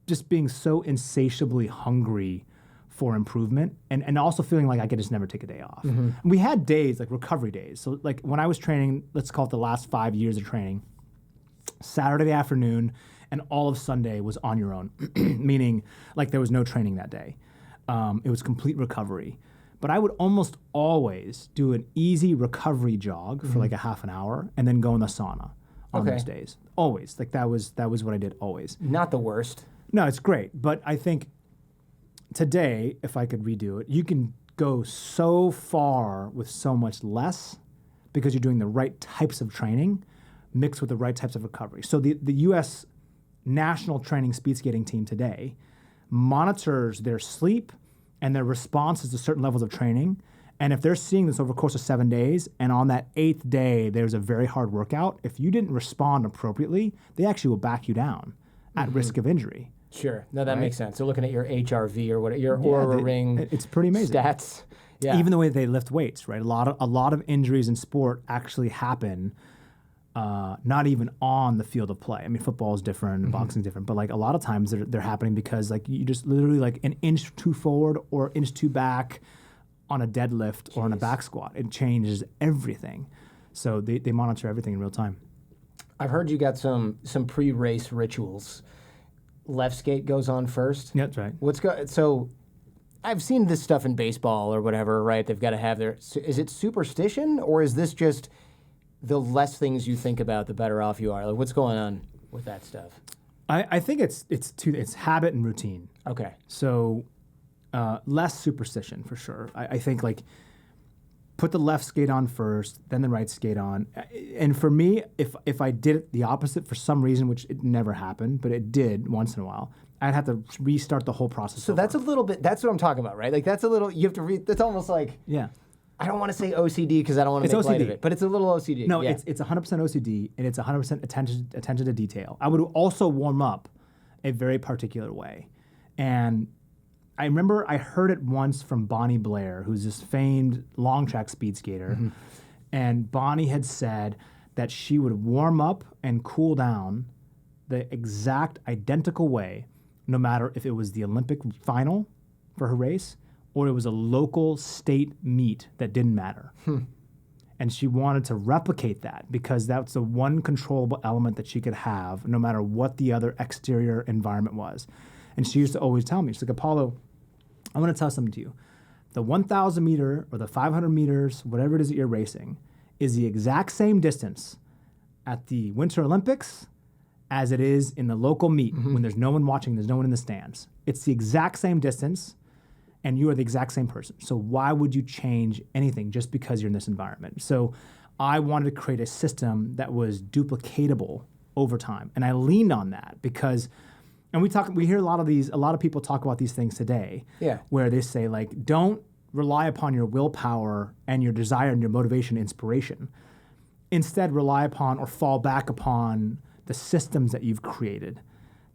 just being so insatiably hungry for improvement and also feeling like I could just never take a day off. And we had days, like recovery days. So like when I was training, let's call it the last 5 years of training, Saturday afternoon and all of Sunday was on your own, meaning like there was no training that day. It was complete recovery. But I would almost always do an easy recovery jog for like a half an hour and then go in the sauna on those days. Always. Like that was what I did always. Not the worst. No, it's great. But I think today, if I could redo it, you can go so far with so much less because you're doing the right types of training mixed with the right types of recovery. So the U.S. national training speed skating team today monitors their sleep and their responses to certain levels of training. And if they're seeing this over the course of 7 days, and on that 8th day, there's a very hard workout, if you didn't respond appropriately, they actually will back you down at risk of injury. Sure. No, that makes sense. So looking at your HRV or what your Aura Ring it's pretty amazing. Stats. Yeah. Even the way they lift weights, right? A lot of injuries in sport actually happen not even on the field of play. I mean, football is different, boxing is different, but like a lot of times they're happening because like you just literally like an inch too forward or inch too back on a deadlift or on a back squat. It changes everything. So they monitor everything in real time. I've heard you got some pre-race rituals. Left skate goes on first. Yeah, that's right. So I've seen this stuff in baseball or whatever, right? They've got to have is it superstition or is this just the less things you think about, the better off you are? Like, what's going on with that stuff? I think it's habit and routine. Okay. So less superstition for sure. I think like put the left skate on first, then the right skate on. And for me, if I did it the opposite for some reason, which it never happened, but it did once in a while, I'd have to restart the whole process. So that's a little bit, that's what I'm talking about, right? Like that's a little, you have to that's almost like, yeah. I don't want to say OCD because I don't want to make light of it, but it's a little OCD. No, it's 100% OCD and it's 100% attention to detail. I would also warm up a very particular way. And I remember I heard it once from Bonnie Blair, who's this famed long track speed skater. And Bonnie had said that she would warm up and cool down the exact identical way, no matter if it was the Olympic final for her race or it was a local state meet that didn't matter. And she wanted to replicate that because that's the one controllable element that she could have no matter what the other exterior environment was. And she used to always tell me, she's like, Apollo, I want to tell something to you. The 1,000 meter or the 500 meters, whatever it is that you're racing, is the exact same distance at the Winter Olympics as it is in the local meet when there's no one watching, there's no one in the stands. It's the exact same distance and you are the exact same person. So why would you change anything just because you're in this environment? So I wanted to create a system that was duplicatable over time. And I leaned on that because, and we hear a lot of people talk about these things today, where they say like, don't rely upon your willpower and your desire and your motivation, inspiration. Instead, rely upon or fall back upon the systems that you've created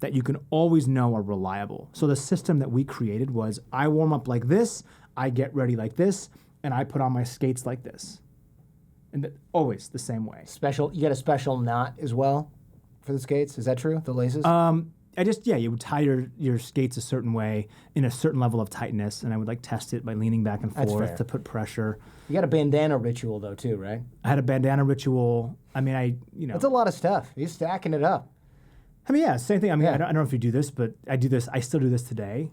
that you can always know are reliable. So the system that we created was I warm up like this, I get ready like this, and I put on my skates like this. And always the same way. You get a special knot as well for the skates? Is that true, the laces? You would tie your skates a certain way in a certain level of tightness, and I would like test it by leaning back and forth to put pressure. You got a bandana ritual though too, right? I had a bandana ritual. I mean, That's a lot of stuff. You're stacking it up. I mean, yeah, same thing. I mean, I don't know if you do this, but I do this. I still do this today.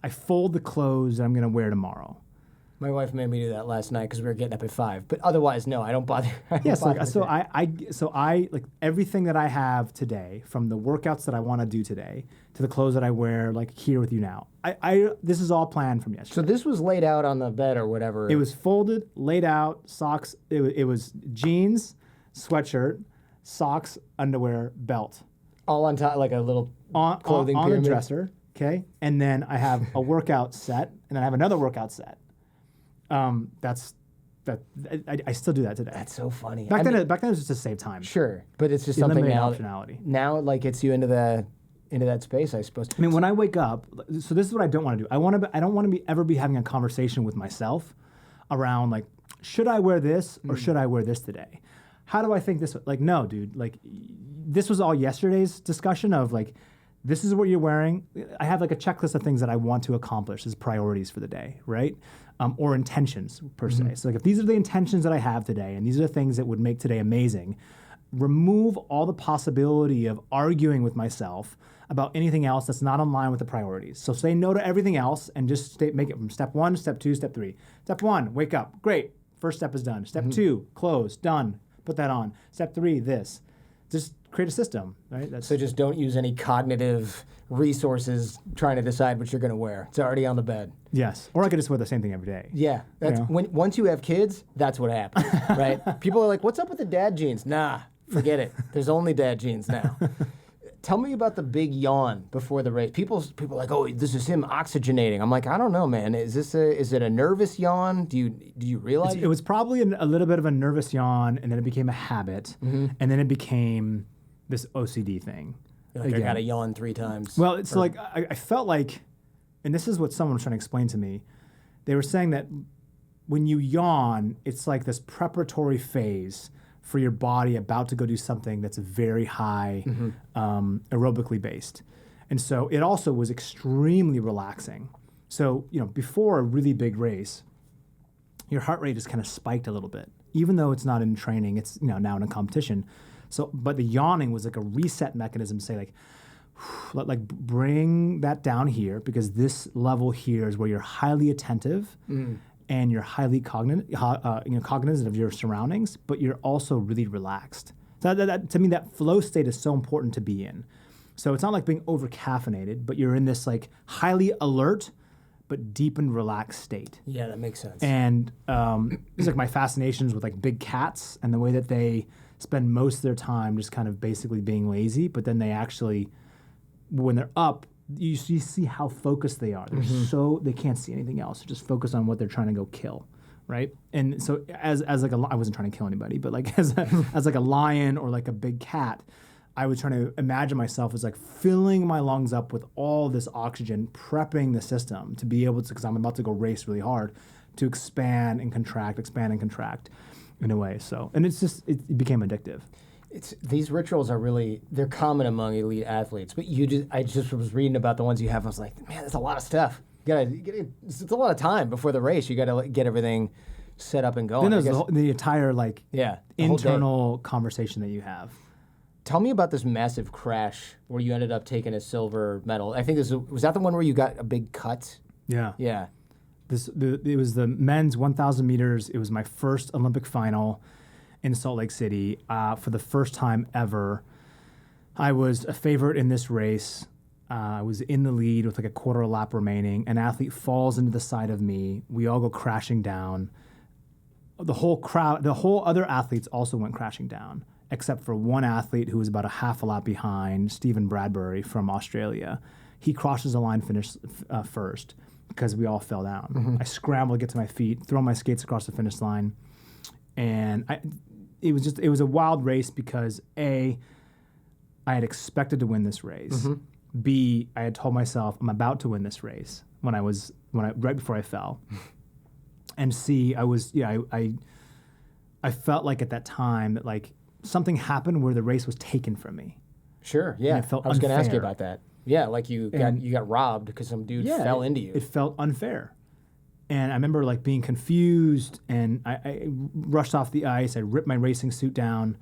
I fold the clothes that I'm going to wear tomorrow. My wife made me do that last night because we were getting up at 5. But otherwise, no, I don't bother. So I like everything that I have today, from the workouts that I want to do today to the clothes that I wear, like here with you now. This is all planned from yesterday. So this was laid out on the bed or whatever. It was folded, laid out, socks. It was jeans, sweatshirt, socks, underwear, belt. All on top, like a little clothing on pyramid? the dresser. Okay, and then I have a workout set, and then I have another workout set. I still do that today. That's so funny. Back then it was just to save time. Sure, but it's just something now. Optionality. Now, like, gets you into that space, I suppose. I mean, when I wake up, so this is what I don't want to do. I don't want to ever be having a conversation with myself around like, should I wear this or should I wear this today? How do I think this? Like, no, dude. Like, this was all yesterday's discussion of like, this is what you're wearing. I have like a checklist of things that I want to accomplish as priorities for the day, right? Or intentions per se. So like, if these are the intentions that I have today, and these are the things that would make today amazing, remove all the possibility of arguing with myself about anything else that's not in line with the priorities. So say no to everything else and just make it from step 1, step 2, step 3. Step 1, wake up. Great. First step is done. Step 2, close. Done. Put that on. Step 3, this. Just create a system, right? So just don't use any cognitive resources trying to decide what you're going to wear. It's already on the bed. Yes. Or I could just wear the same thing every day. Yeah. That's once you have kids, that's what happens, right? People are like, what's up with the dad jeans? Nah, forget it. There's only dad jeans now. Tell me about the big yawn before the race. People are like, oh, this is him oxygenating. I'm like, I don't know, man. Is it a nervous yawn? Do you realize? It was probably a little bit of a nervous yawn, and then it became a habit, and then it became this OCD thing. You're like, I got to yawn 3 times. Well, it's like I felt like, and this is what someone was trying to explain to me. They were saying that when you yawn, it's like this preparatory phase for your body about to go do something that's very high aerobically based. And so it also was extremely relaxing. So, before a really big race, your heart rate just kind of spiked a little bit. Even though it's not in training, it's now in a competition. So, but the yawning was like a reset mechanism to say like bring that down here, because this level here is where you're highly attentive and you're highly cognizant of your surroundings, but you're also really relaxed. So that, to me, that flow state is so important to be in. So it's not like being over caffeinated, but you're in this like highly alert but deep and relaxed state. Yeah, that makes sense. And it's like my fascinations with like big cats and the way that they spend most of their time just kind of basically being lazy, but then they actually, when they're up, you see how focused they are. They're they can't see anything else. They're just focused on what they're trying to go kill, right? And so as like I wasn't trying to kill anybody, but like as like a lion or like a big cat, I was trying to imagine myself as like filling my lungs up with all this oxygen, prepping the system to be able to, because I'm about to go race really hard, to expand and contract in a way. So, and it became addictive. These rituals are they're common among elite athletes, but I just was reading about the ones you have. I was like, man, that's a lot of stuff. It's a lot of time before the race. You got to get everything set up and going. Then there's the entire internal conversation that you have. Tell me about this massive crash where you ended up taking a silver medal. I think was that the one where you got a big cut? Yeah. Yeah. It was the men's 1,000 meters. It was my first Olympic final in Salt Lake City. For the first time ever, I was a favorite in this race. I was in the lead with like a quarter lap remaining. An athlete falls into the side of me. We all go crashing down. The whole other athletes also went crashing down, except for one athlete who was about a half a lap behind, Stephen Bradbury from Australia. He crosses the line finish first because we all fell down. I scrambled to get to my feet, throw my skates across the finish line. And it was a wild race because A, I had expected to win this race. B, I had told myself I'm about to win this race right before I fell. And C, I felt like at that time that like something happened where the race was taken from me. Sure, yeah. And it felt I was going to ask you unfair. about that. Yeah, like you got robbed because some dude fell into you. It felt unfair. And I remember like being confused, and I rushed off the ice. I ripped my racing suit down,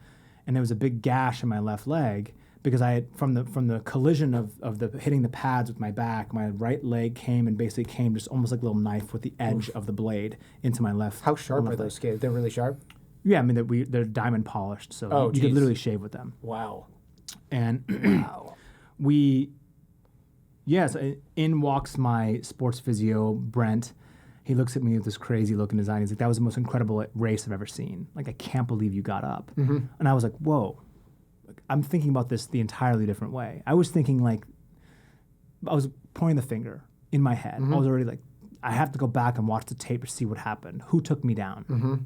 and there was a big gash in my left leg because I had from the collision of the hitting the pads with my back. My right leg came just almost like a little knife with the edge of the blade into my left. How sharp are those skates? They're really sharp. Yeah, I mean they're diamond polished, so you could literally shave with them. Wow. And so in walks my sports physio, Brent. He looks at me with this crazy look in his eye. And he's like, that was the most incredible race I've ever seen. Like, I can't believe you got up. And I was like, whoa. I'm thinking about this the entirely different way. I was thinking like was pointing the finger in my head. I was already like, I have to go back and watch the tape to see what happened. Who took me down?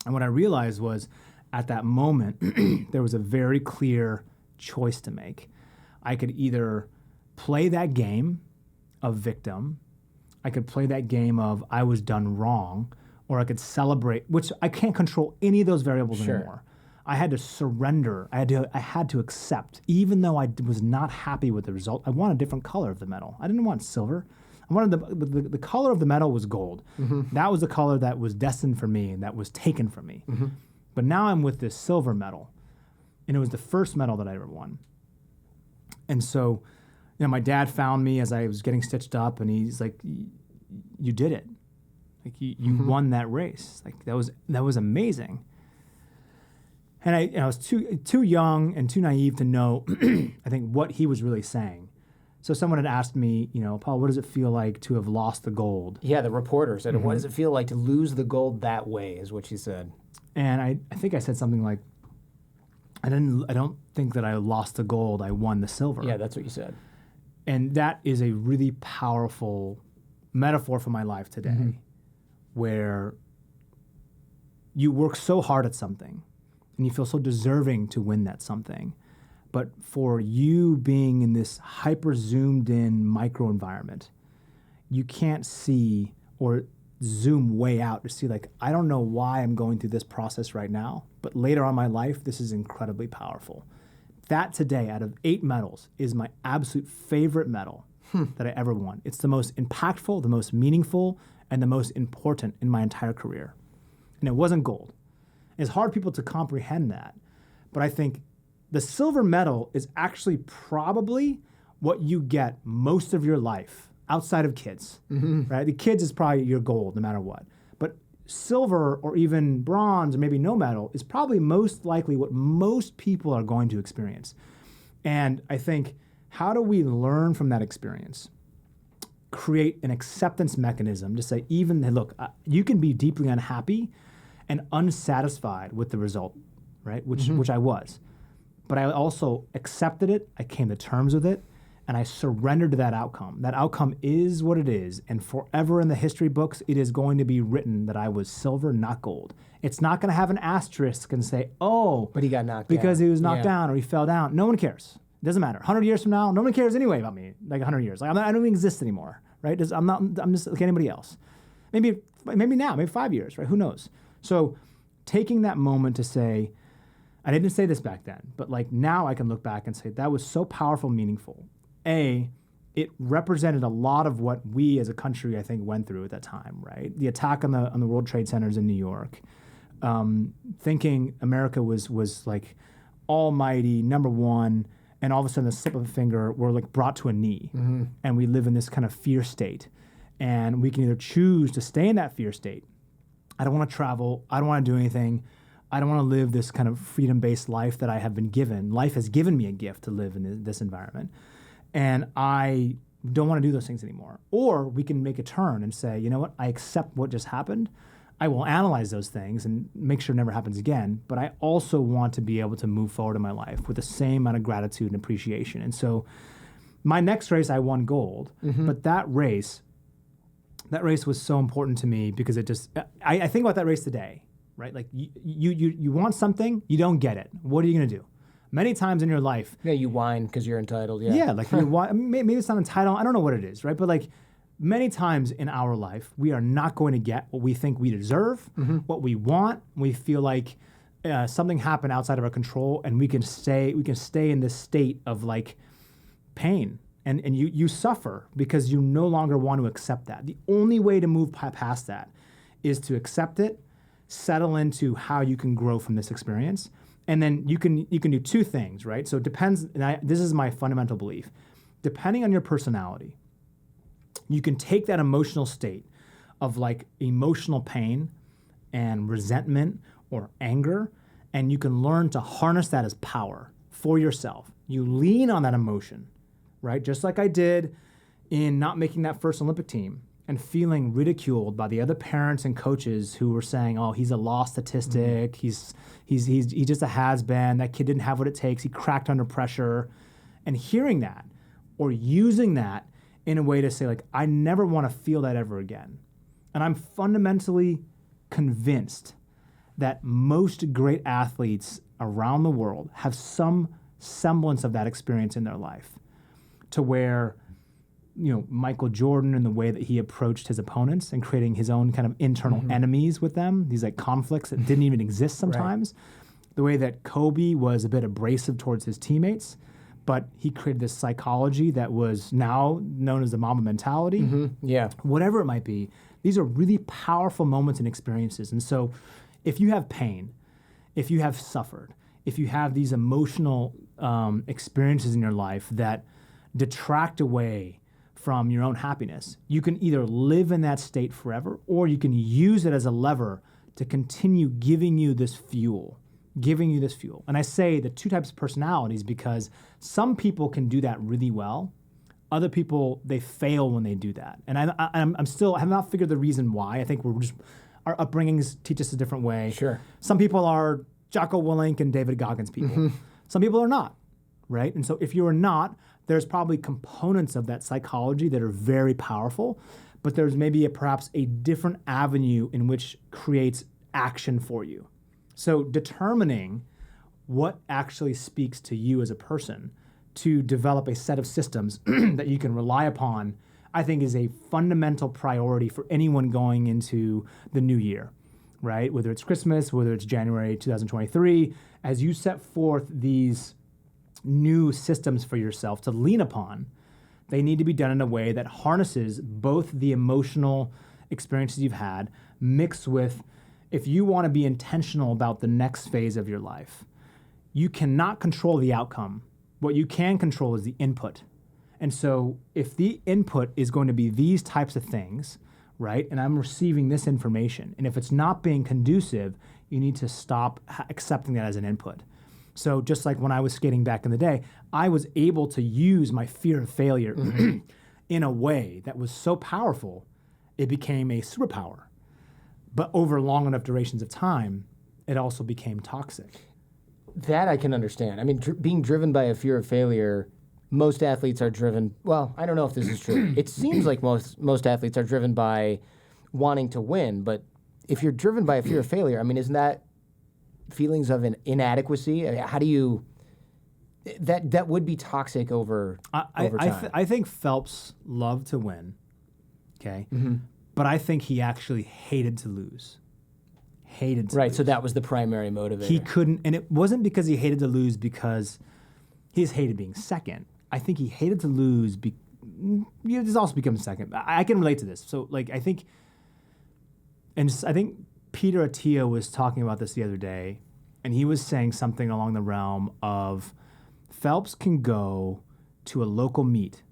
And what I realized was, at that moment, there was a very clear choice to make. I could either play that game of victim, I could play that game of I was done wrong, or I could celebrate, which I can't control any of those variables anymore. I had to surrender. I had to accept, even though I was not happy with the result. I wanted a different color of the medal. I didn't want silver. I wanted the color of the medal was gold. That was the color that was destined for me and that was taken from me. But now I'm with this silver medal, and it was the first medal that I ever won. And so, my dad found me as I was getting stitched up, and he's like, "You did it. Like you won that race. Like that was amazing." And I was too young and too naive to know, I think, what he was really saying. So someone had asked me, Paul, what does it feel like to have lost the gold? Yeah, the reporter said, what does it feel like to lose the gold that way, is what she said. And I think I said something like, I don't think that I lost the gold, I won the silver. Yeah, that's what you said. And that is a really powerful metaphor for my life today, where you work so hard at something and you feel so deserving to win that something. But for you being in this hyper zoomed in micro environment, you can't see or zoom way out to see, like, I don't know why I'm going through this process right now, but later on in my life, this is incredibly powerful. That today, out of 8 medals, is my absolute favorite medal that I ever won. It's the most impactful, the most meaningful, and the most important in my entire career. And it wasn't gold. It's hard for people to comprehend that, but I think the silver medal is actually probably what you get most of your life outside of kids, right? The kids is probably your gold no matter what. But silver or even bronze or maybe no medal is probably most likely what most people are going to experience. And I think, how do we learn from that experience? Create an acceptance mechanism to say, look, you can be deeply unhappy and unsatisfied with the result, right? Which I was. But I also accepted it, I came to terms with it, and I surrendered to that outcome. That outcome is what it is, and forever in the history books, it is going to be written that I was silver, not gold. It's not going to have an asterisk and say, oh, but he got knocked because down. He was knocked down or he fell down. No one cares. It doesn't matter. 100 years from now, no one cares anyway about me. Like 100 years, like I don't even exist anymore, right? I'm just like anybody else. Maybe now, maybe 5 years, right? Who knows? So taking that moment to say, I didn't say this back then, but like now I can look back and say that was so powerful, meaningful. It represented a lot of what we as a country, I think, went through at that time, right? The attack on the World Trade Centers in New York, thinking America was like almighty, number one, and all of a sudden the slip of a finger, we're like brought to a knee, and we live in this kind of fear state. And we can either choose to stay in that fear state. I don't want to travel. I don't want to do anything. I don't want to live this kind of freedom-based life that I have been given. Life has given me a gift to live in this environment. And I don't want to do those things anymore. Or we can make a turn and say, you know what, I accept what just happened. I will analyze those things and make sure it never happens again. But I also want to be able to move forward in my life with the same amount of gratitude and appreciation. And so my next race, I won gold. But that race was so important to me because it just, I think about that race today. Right, like you want something, you don't get it. What are you gonna do? Many times in your life, you whine because you're entitled. Yeah, like you want. Maybe it's not entitled. I don't know what it is, right? But like many times in our life, we are not going to get what we think we deserve, what we want. We feel like something happened outside of our control, and we can stay in this state of like pain, and you suffer because you no longer want to accept that. The only way to move past that is to accept it, settle into how you can grow from this experience. And then you can do 2 things, right? So it depends, and this is my fundamental belief. Depending on your personality, you can take that emotional state of like emotional pain and resentment or anger, and you can learn to harness that as power for yourself. You lean on that emotion, right? Just like I did in not making that first Olympic team and feeling ridiculed by the other parents and coaches who were saying, "Oh, he's a lost statistic. He's just a has-been. That kid didn't have what it takes. He cracked under pressure." And hearing that, or using that in a way to say, like, I never want to feel that ever again. And I'm fundamentally convinced that most great athletes around the world have some semblance of that experience in their life, to where, Michael Jordan and the way that he approached his opponents and creating his own kind of internal enemies with them, these like conflicts that didn't even exist sometimes. Right. The way that Kobe was a bit abrasive towards his teammates, but he created this psychology that was now known as the Mamba mentality. Yeah. Whatever it might be, these are really powerful moments and experiences. And so if you have pain, if you have suffered, if you have these emotional experiences in your life that detract away from your own happiness, you can either live in that state forever, or you can use it as a lever to continue giving you this fuel. And I say the two types of personalities because some people can do that really well. Other people, they fail when they do that. And I have not figured the reason why. I think our upbringings teach us a different way. Sure. Some people are Jocko Willink and David Goggins people. Some people are not, right? And so if you are not, there's probably components of that psychology that are very powerful, but there's maybe perhaps a different avenue in which creates action for you. So determining what actually speaks to you as a person to develop a set of systems that you can rely upon, I think is a fundamental priority for anyone going into the new year, right? Whether it's Christmas, whether it's January 2023, as you set forth these new systems for yourself to lean upon, they need to be done in a way that harnesses both the emotional experiences you've had mixed with, if you want to be intentional about the next phase of your life, you cannot control the outcome. What you can control is the input. And so if the input is going to be these types of things, right, and I'm receiving this information, and if it's not being conducive, you need to stop accepting that as an input. So just like when I was skating back in the day, I was able to use my fear of failure in a way that was so powerful, it became a superpower. But over long enough durations of time, it also became toxic. That I can understand. I mean, being driven by a fear of failure, most athletes are driven, well, I don't know if this is true. It seems like most athletes are driven by wanting to win, but if you're driven by a fear of failure, I mean, isn't that feelings of an inadequacy? I mean, how do you, that would be toxic over time. I think Phelps loved to win, okay? But I think he actually hated to lose. Right, so that was the primary motivator. He couldn't, and it wasn't because he hated to lose because he just hated being second. I think he hated to lose. This also becomes second. I can relate to this. So, like, I think Peter Attia was talking about this the other day, and he was saying something along the realm of Phelps can go to a local meet.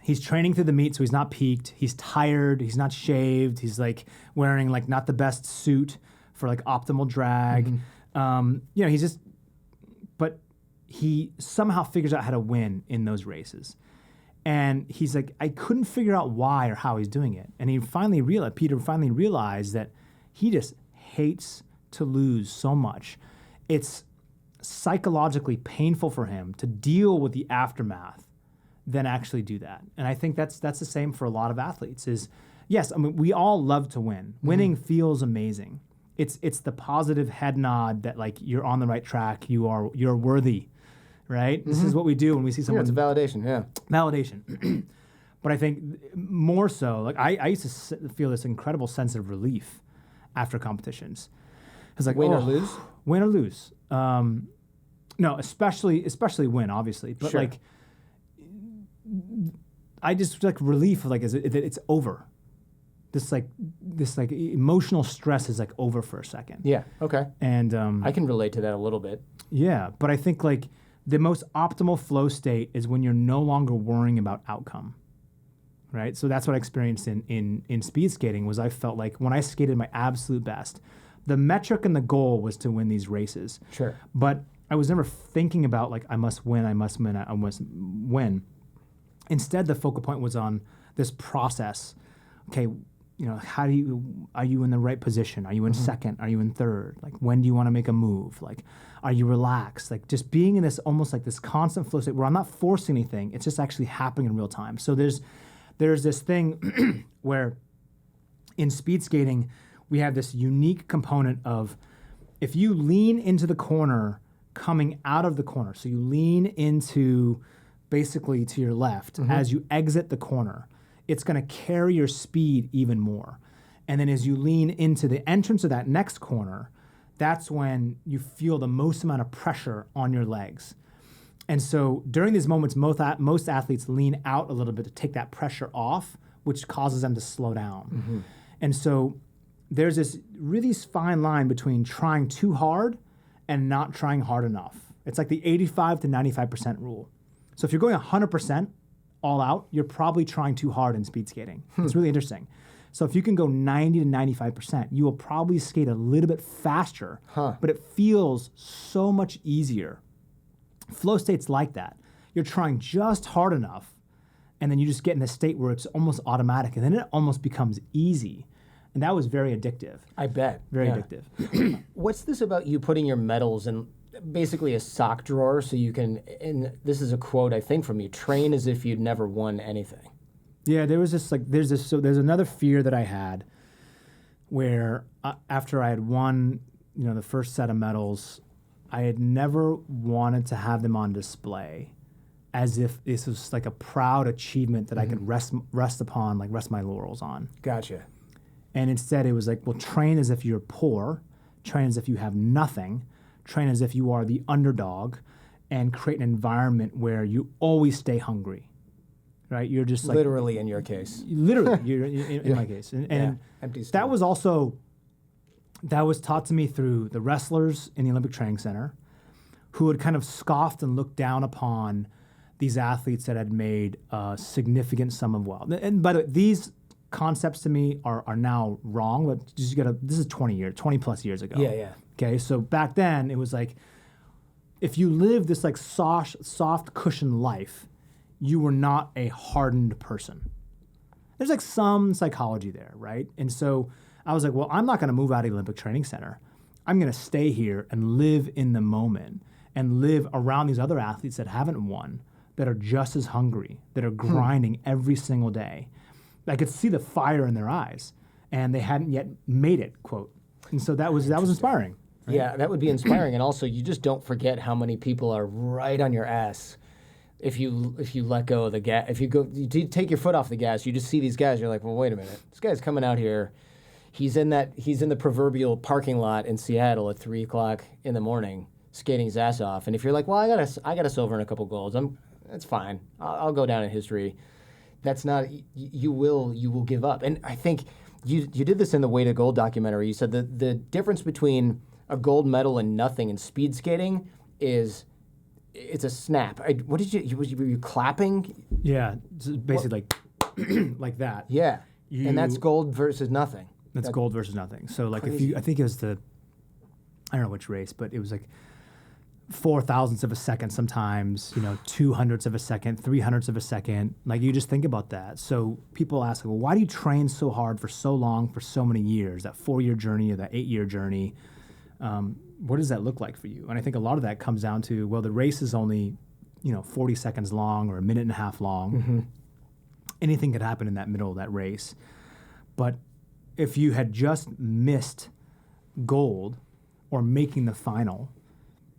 He's training through the meet, so he's not peaked. He's tired. He's not shaved. He's like wearing like not the best suit for like optimal drag. He's just, but he somehow figures out how to win in those races. And he's like, I couldn't figure out why or how he's doing it. And Peter finally realized that he just hates to lose so much. It's psychologically painful for him to deal with the aftermath than actually do that. And I think that's the same for a lot of athletes is, yes, I mean, we all love to win. Winning feels amazing. It's the positive head nod that like you're on the right track, you're worthy, right? This is what we do when we see someone. Yeah, it's a validation, yeah. Validation. But I think more so, like I used to feel this incredible sense of relief after competitions. It's like, win or lose? Win or lose. No, especially win, obviously. But like, I just like relief, like that it's over. This emotional stress is like over for a second. Yeah. Okay. And I can relate to that a little bit. Yeah, but I think like the most optimal flow state is when you're no longer worrying about outcome. Right. So that's what I experienced in speed skating. Was I felt like when I skated my absolute best, the metric and the goal was to win these races. Sure. But I was never thinking about like I must win. I must win. Instead, the focal point was on this process. Okay, are you in the right position? Are you in second? Are you in third? Like, when do you want to make a move? Like, are you relaxed? Like, just being in this almost like this constant flow state where I'm not forcing anything. It's just actually happening in real time. So there's this thing where in speed skating, we have this unique component of if you lean into the corner coming out of the corner, so you lean into basically to your left as you exit the corner, it's going to carry your speed even more. And then as you lean into the entrance of that next corner, that's when you feel the most amount of pressure on your legs. And so during these moments, most athletes lean out a little bit to take that pressure off, which causes them to slow down. And so there's this really fine line between trying too hard and not trying hard enough. It's like the 85 to 95% rule. So if you're going 100% all out, you're probably trying too hard in speed skating. It's really interesting. So if you can go 90 to 95%, you will probably skate a little bit faster, but it feels so much easier. Flow state's like that. You're trying just hard enough, and then you just get in a state where it's almost automatic, and then it almost becomes easy. And that was very addictive. I bet. Very addictive. What's this about you putting your medals in basically a sock drawer so you can, and this is a quote I think from you, train as if you'd never won anything? Yeah, there's another fear that I had where after I had won, the first set of medals, I had never wanted to have them on display as if this was like a proud achievement that I could rest my laurels on. Gotcha. And instead it was like, well, train as if you're poor, train as if you have nothing, train as if you are the underdog, and create an environment where you always stay hungry. Right, you're just like literally in your case. Literally, you're in my case, and that was taught to me through the wrestlers in the Olympic Training Center, who had kind of scoffed and looked down upon these athletes that had made a significant sum of wealth. And by the way, these concepts to me are now wrong. But this is 20 plus years ago. Yeah. Okay, so back then it was like, if you lived this like soft cushion life, you were not a hardened person. There's like some psychology there, right? And so I was like, well, I'm not going to move out of the Olympic Training Center. I'm going to stay here and live in the moment and live around these other athletes that haven't won, that are just as hungry, that are grinding every single day. I could see the fire in their eyes, and they hadn't yet made it, quote. And so that was inspiring. Right? Yeah, that would be inspiring. And also, you just don't forget how many people are right on your ass. If you let go of the gas, if you take your foot off the gas, you just see these guys. You're like, well, wait a minute. This guy's coming out here. He's in the proverbial parking lot in Seattle at 3:00 in the morning, skating his ass off. And if you're like, well, I got a silver and a couple golds, that's fine. I'll go down in history. That's not. You will give up. And I think you did this in the Way to Gold documentary. You said the difference between a gold medal and nothing in speed skating is. It's a snap. Were you clapping? Yeah, basically like that. Yeah, and that's gold versus nothing. That's gold versus nothing. So like I think it was I don't know which race, but it was like 0.004 of a second sometimes, 0.02 of a second, 0.03 of a second. Like, you just think about that. So people ask, well, why do you train so hard for so long, for so many years, that 4-year journey or that 8-year journey? What does that look like for you? And I think a lot of that comes down to, well, the race is only, 40 seconds long or a minute and a half long. Anything could happen in that middle of that race. But if you had just missed gold or making the final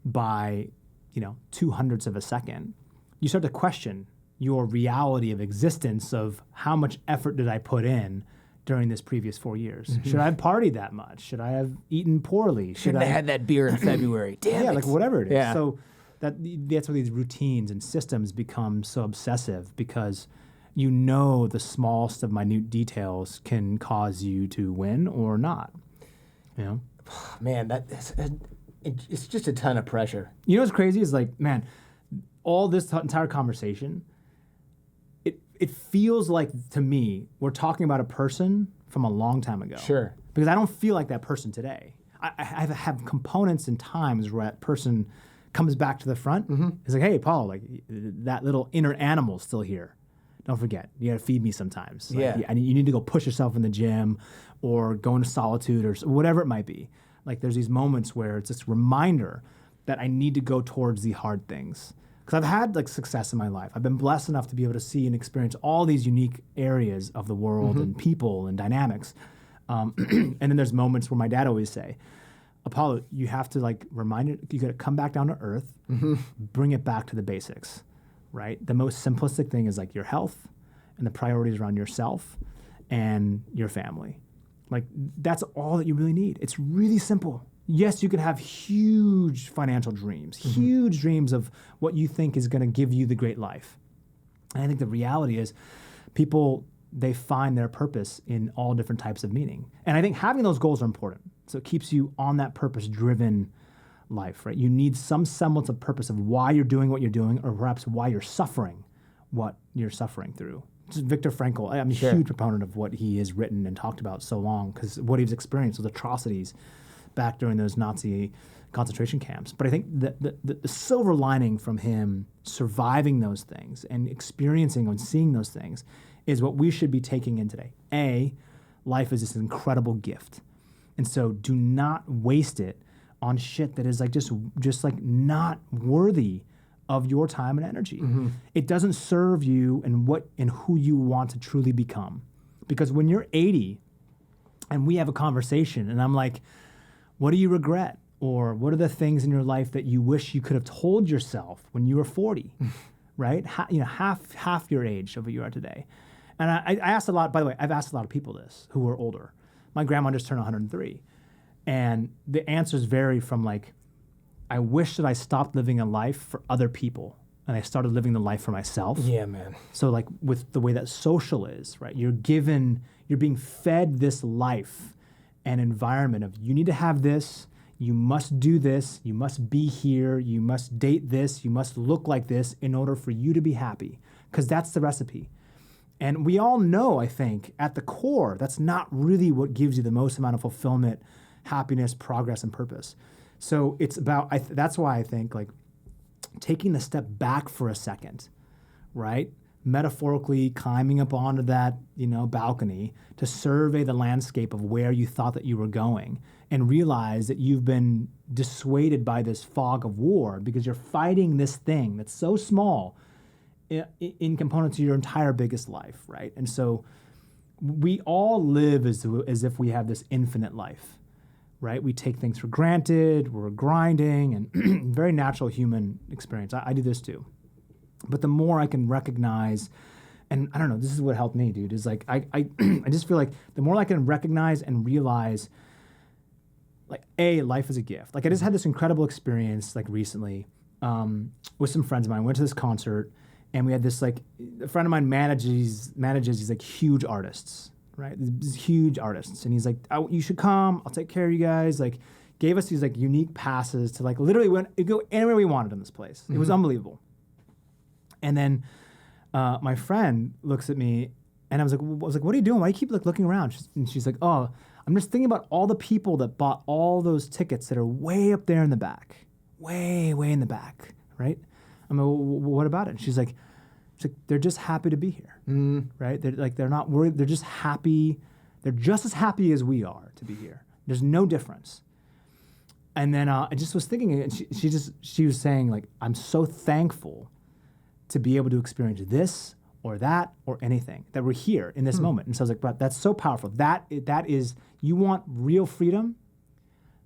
by, 0.02 of a second, you start to question your reality of existence of how much effort did I put in during this previous 4 years. Should I have partied that much? Should I have eaten poorly? Should I have had that beer in February? Damn it. Like whatever it is. Yeah. So that's where these routines and systems become so obsessive, because the smallest of minute details can cause you to win or not. Man, it's just a ton of pressure. You know what's crazy is like, man, all this entire conversation, it feels like, to me, we're talking about a person from a long time ago. Sure. Because I don't feel like that person today. I have components and times where that person comes back to the front. It's like, hey, Paul, like that little inner animal's still here. don't forget, you got to feed me sometimes. Yeah. And you need to go push yourself in the gym or go into solitude or whatever it might be. Like there's these moments where it's this reminder that I need to go towards the hard things. Because I've had like success in my life. I've been blessed enough to be able to see and experience all these unique areas of the world and people and dynamics. And then there's moments where my dad always say, Apollo, you have to like remind it, you got to come back down to earth, bring it back to the basics, right? The most simplistic thing is like your health and the priorities around yourself and your family. Like that's all that you really need. It's really simple. Yes, you can have huge financial dreams, huge dreams of what you think is going to give you the great life. And I think the reality is people, they find their purpose in all different types of meaning. And I think having those goals are important. So it keeps you on that purpose-driven life, right? You need some semblance of purpose of why you're doing what you're doing, or perhaps why you're suffering what you're suffering through. Just Viktor Frankl, I'm a huge proponent of what he has written and talked about so long, because what he's experienced was atrocities back during those Nazi concentration camps. But I think the silver lining from him surviving those things and experiencing and seeing those things is what we should be taking in today. A, life is this incredible gift. And so do not waste it on shit that is like just like not worthy of your time and energy. It doesn't serve you and who you want to truly become. Because when you're 80 and we have a conversation and I'm like, what do you regret? Or what are the things in your life that you wish you could have told yourself when you were 40, right? Half your age of what you are today. And I asked a lot, by the way, I've asked a lot of people this who are older. My grandma just turned 103. And the answers vary from like, I wish that I stopped living a life for other people and I started living the life for myself. Yeah, man. So like with the way that social is, right? You're being fed this life and environment of you need to have this, you must do this, you must be here, you must date this, you must look like this in order for you to be happy. Because that's the recipe. And we all know, I think, at the core, that's not really what gives you the most amount of fulfillment, happiness, progress, and purpose. So it's about, that's why I think like taking the step back for a second, right? Metaphorically climbing up onto that, balcony to survey the landscape of where you thought that you were going and realize that you've been dissuaded by this fog of war because you're fighting this thing that's so small in components of your entire biggest life, right? And so we all live as if we have this infinite life, right? We take things for granted, we're grinding, and very natural human experience. I do this too. But the more I can recognize, and I don't know, this is what helped me, dude, is like, I just feel like the more I can recognize and realize, like, life is a gift. Like, I just had this incredible experience, like, recently with some friends of mine. We went to this concert, and we had this, like, a friend of mine manages these, like, huge artists, right? These huge artists. And he's like, oh, you should come. I'll take care of you guys. Like, gave us these, like, unique passes to, like, literally go anywhere we wanted in this place. It was unbelievable. And then my friend looks at me, and I was like, what are you doing? Why do you keep like looking around? She's like, oh, I'm just thinking about all the people that bought all those tickets that are way up there in the back, way in the back, right? I'm like, well, what about it? And she's like, they're just happy to be here, right? They're not worried. They're just happy. They're just as happy as we are to be here. There's no difference. And then I just was thinking, and she was saying like, I'm so thankful to be able to experience this or that or anything, that we're here in this moment. And so I was like, but that's so powerful. That is, you want real freedom,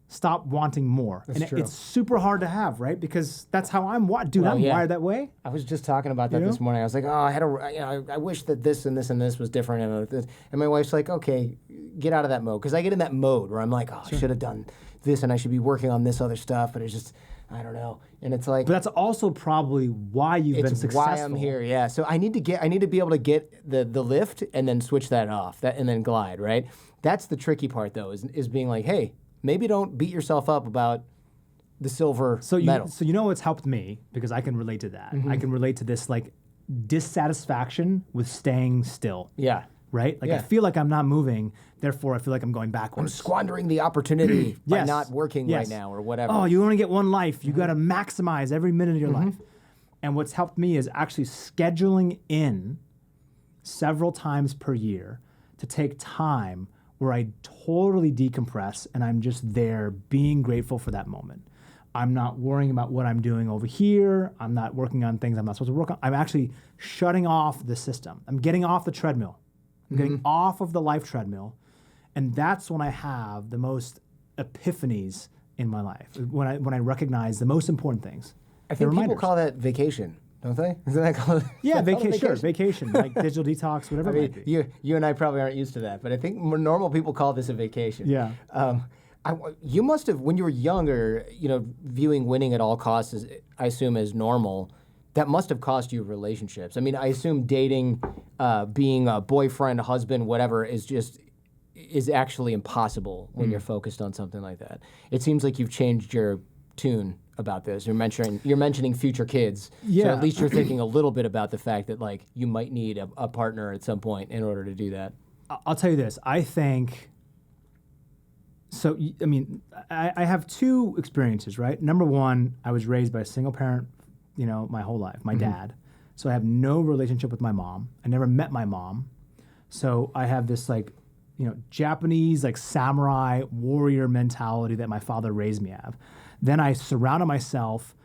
stop wanting more. That's true. It's super hard to have, right? Because that's how I'm wired. Dude, I'm wired that way. I was just talking about that this morning. I was like, I wish that this and this and this was different. And my wife's like, okay, get out of that mode. Because I get in that mode where I'm like, I should have done this and I should be working on this other stuff, but it's just, I don't know. And it's like, but that's also probably why you've been successful. Why I'm here, yeah. So I need to be able to get the lift and then switch that off, and then glide, right? That's the tricky part, though, is being like, hey, maybe don't beat yourself up about the silver medal. So you know what's helped me, because I can relate to that. I can relate to this like dissatisfaction with staying still. Yeah. Right? Like I feel like I'm not moving, therefore I feel like I'm going backwards. I'm squandering the opportunity by not working right now or whatever. Oh, you only get one life. You got to maximize every minute of your life. And what's helped me is actually scheduling in several times per year to take time where I totally decompress and I'm just there being grateful for that moment. I'm not worrying about what I'm doing over here. I'm not working on things I'm not supposed to work on. I'm actually shutting off the system. I'm getting off the treadmill. I'm getting off of the life treadmill. And that's when I have the most epiphanies in my life, when I recognize the most important things. I think people call that vacation, don't they? Isn't that called? Yeah, vacation. Sure, vacation, like digital detox, whatever it might be. You and I probably aren't used to that, but I think normal people call this a vacation. Yeah. You must have, when you were younger, viewing winning at all costs, I assume, as normal. That must have cost you relationships. I mean, I assume dating, being a boyfriend, husband, whatever, is actually impossible when you're focused on something like that. It seems like you've changed your tune about this. You're mentioning future kids. Yeah. So at least you're thinking a little bit about the fact that like you might need a partner at some point in order to do that. I'll tell you this. I think. So I mean, I have two experiences, right? Number one, I was raised by a single parent, my whole life, my dad. So I have no relationship with my mom. I never met my mom. So I have this Japanese samurai warrior mentality that my father raised me of. Then I surrounded myself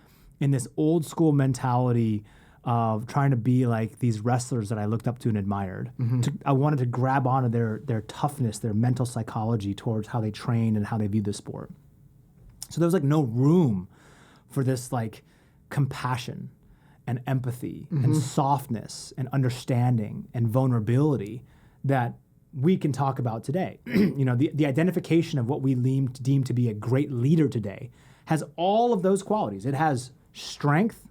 in this old school mentality of trying to be like these wrestlers that I looked up to and admired. I wanted to grab onto their toughness, their mental psychology towards how they train and how they view the sport. So there was no room for this compassion and empathy and softness and understanding and vulnerability that we can talk about today. The identification of what we deem to be a great leader today has all of those qualities. It has strength,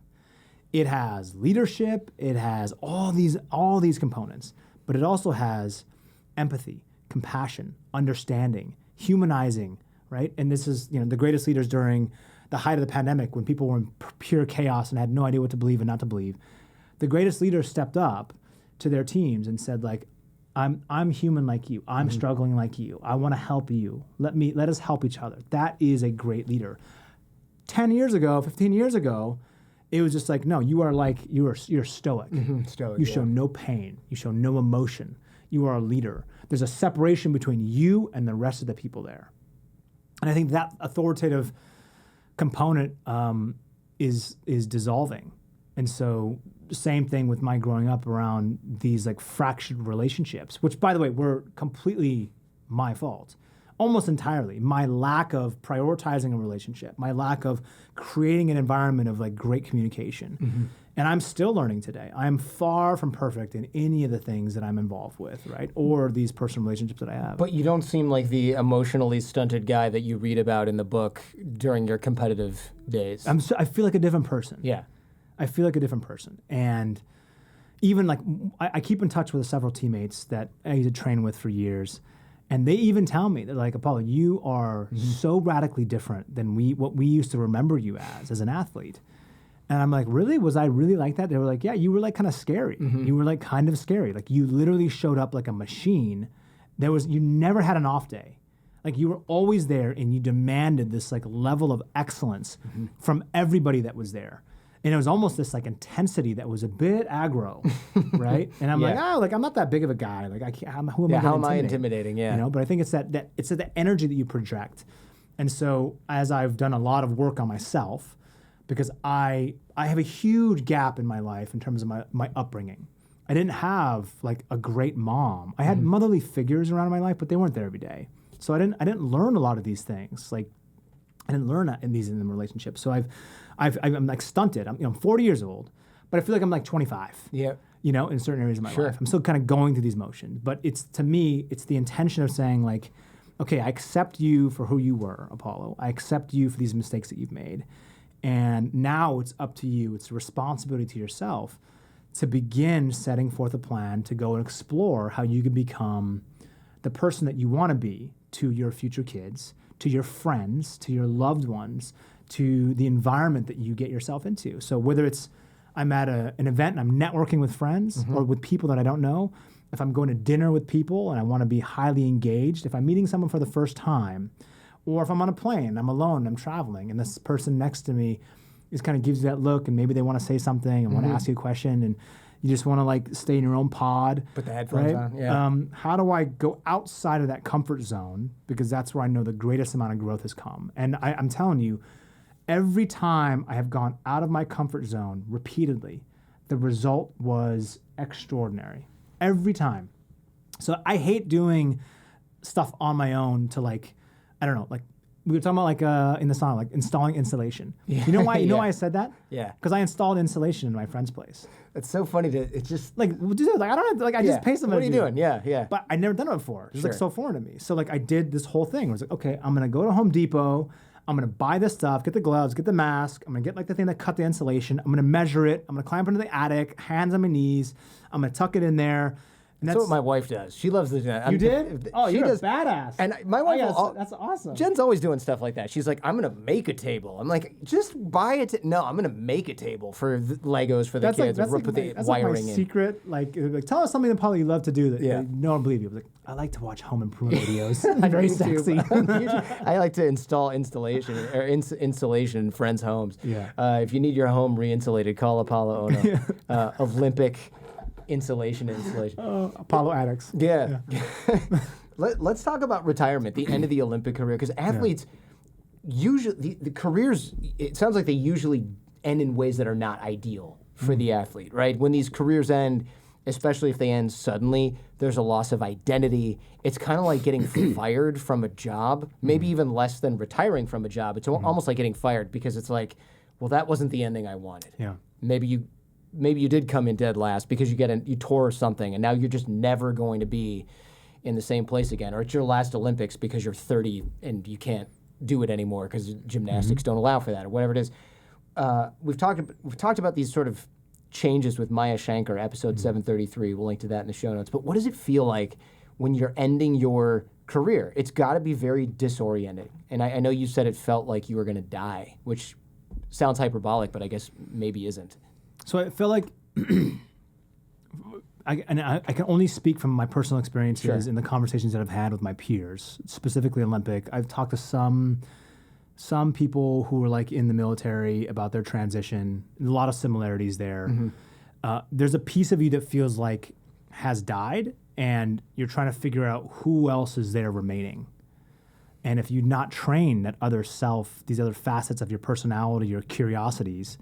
it has leadership, it has all these components, but it also has empathy, compassion, understanding, humanizing, right? And this is, the greatest leaders during the height of the pandemic when people were in pure chaos and had no idea what to believe and not to believe. The greatest leaders stepped up to their teams and said I'm human like you. I'm struggling like you. I want to help you. Let us help each other. That is a great leader. 10 years ago, 15 years ago, it was just no, you're stoic. Stoic. You show no pain. You show no emotion. You are a leader. There's a separation between you and the rest of the people there. And I think that authoritative component is dissolving. And so same thing with my growing up around these fractured relationships, which by the way were completely my fault, almost entirely. My lack of prioritizing a relationship, my lack of creating an environment of great communication. And I'm still learning today. I'm far from perfect in any of the things that I'm involved with, right? Or these personal relationships that I have. But you don't seem like the emotionally stunted guy that you read about in the book during your competitive days. I feel like a different person. Yeah. I feel like a different person. And even I keep in touch with several teammates that I used to train with for years. And they even tell me, they're like, Apolo, you are so radically different than what we used to remember you as an athlete. And I'm like, really? Was I really like that? They were like, yeah, you were kind of scary. You were kind of scary. You literally showed up like a machine. You never had an off day. You were always there and you demanded this level of excellence from everybody that was there. And it was almost this intensity that was a bit aggro, right? And I'm I'm not that big of a guy. I can't. Who am I? How am I intimidating? Yeah. But I think it's that it's the energy that you project. And so as I've done a lot of work on myself, because I have a huge gap in my life in terms of my upbringing. I didn't have a great mom. I had motherly figures around in my life, but they weren't there every day. So I didn't learn a lot of these things. I didn't learn in the relationships. So I'm stunted. I'm 40 years old, but I feel like I'm 25. Yeah. In certain areas of my life. I'm still kind of going through these motions. But to me, it's the intention of saying okay, I accept you for who you were, Apolo. I accept you for these mistakes that you've made. And now it's up to you. It's a responsibility to yourself to begin setting forth a plan to go and explore how you can become the person that you want to be to your future kids, to your friends, to your loved ones, to the environment that you get yourself into. So whether it's I'm at an event and I'm networking with friends or with people that I don't know, if I'm going to dinner with people and I want to be highly engaged, if I'm meeting someone for the first time, or if I'm on a plane, I'm alone, I'm traveling, and this person next to me is kind of gives you that look and maybe they want to say something and want to ask you a question. And You just want to like stay in your own pod. Put the headphones right? on. Yeah. How do I go outside of that comfort zone? Because that's where I know the greatest amount of growth has come. And I'm telling you, every time I have gone out of my comfort zone repeatedly, the result was extraordinary. Every time. So I hate doing stuff on my own to like, I don't know, like we were talking about like in the sauna, like installing insulation. Yeah. You know why? You know Yeah. why I said that? Yeah. Because I installed insulation in my friend's place. It's so funny to, it's just, Like, dude, like I don't have to, like I yeah. just pay somebody. What are you doing? Yeah, yeah. But I'd never done it before. It was like Sure. so foreign to me. So like I did this whole thing. I was like, okay, I'm gonna go to Home Depot. I'm gonna buy this stuff, get the gloves, get the mask. I'm gonna get like the thing that cut the insulation. I'm gonna measure it. I'm gonna climb up into the attic, hands on my knees. I'm gonna tuck it in there. And That's what my wife does. She loves this. You did? Oh, she you're does. a badass. And my wife, that's awesome. Jen's always doing stuff like that. She's like, I'm gonna make a table. I'm like, just buy it. No, I'm gonna make a table for the Legos for the kids. That's or put the that's wiring like my in. secret. Like, tell us something that probably you love to do that Yeah. no one believe you. I was like, I like to watch home improvement videos. Very Me too. sexy. I like to install insulation in friends' homes. Yeah. If you need your home re-insulated, call Apolo Ohno. Olympic insulation. Apollo addicts. Yeah. Let's talk about retirement, the end of the Olympic career, because athletes usually the careers. It sounds like they usually end in ways that are not ideal for the athlete, right? When these careers end, especially if they end suddenly, there's a loss of identity. It's kind of like getting fired from a job, maybe even less than retiring from a job. It's almost like getting fired because it's like, well, that wasn't the ending I wanted. Yeah. Maybe you did come in dead last because you tore something and now you're just never going to be in the same place again. Or it's your last Olympics because you're 30 and you can't do it anymore because gymnastics don't allow for that or whatever it is. We've talked about these sort of changes with Maya Shankar, episode 733. We'll link to that in the show notes. But what does it feel like when you're ending your career? It's got to be very disorienting. And I know you said it felt like you were going to die, which sounds hyperbolic, but I guess maybe isn't. So I feel like I can only speak from my personal experiences in the conversations that I've had with my peers, specifically Olympic. I've talked to some people who were like in the military about their transition. A lot of similarities there. There's a piece of you that feels like has died, and you're trying to figure out who else is there remaining. And if you're not trained that other self, these other facets of your personality, your curiosities,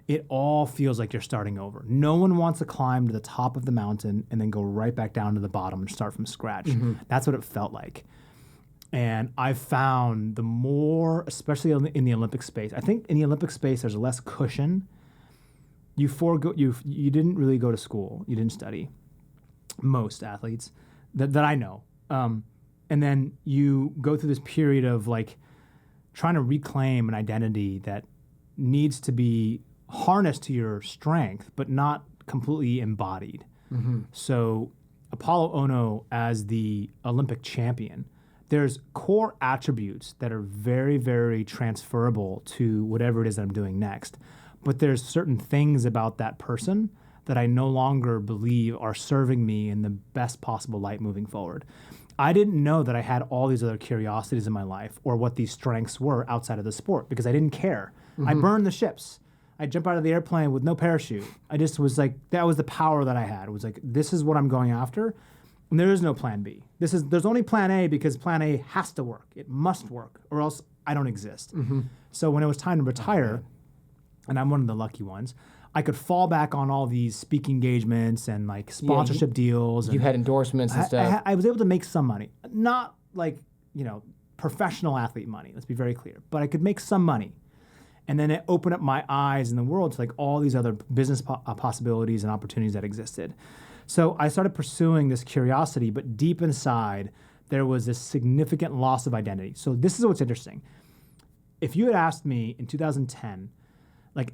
it all feels like you're starting over. No one wants to climb to the top of the mountain and then go right back down to the bottom and start from scratch. That's what it felt like. And I've found the more, especially in the Olympic space, I think in the Olympic space there's less cushion. You didn't really go to school. You didn't study. Most athletes that I know. And then you go through this period of like trying to reclaim an identity that needs to be harnessed to your strength, but not completely embodied. So Apolo Ohno as the Olympic champion, there's core attributes that are very, very transferable to whatever it is that I'm doing next. But there's certain things about that person that I no longer believe are serving me in the best possible light moving forward. I didn't know that I had all these other curiosities in my life or what these strengths were outside of the sport because I didn't care. I burned the ships. I jump out of the airplane with no parachute. I just was like, that was the power that I had. It was like, this is what I'm going after. And there is no plan B. There's only plan A because plan A has to work. It must work or else I don't exist. So when it was time to retire, and I'm one of the lucky ones, I could fall back on all these speaking engagements and like sponsorship deals. You had endorsements and stuff. I was able to make some money. Not like, professional athlete money, let's be very clear. But I could make some money. And then it opened up my eyes in the world to like all these other business possibilities and opportunities that existed. So I started pursuing this curiosity, but deep inside, there was this significant loss of identity. So this is what's interesting. If you had asked me in 2010, like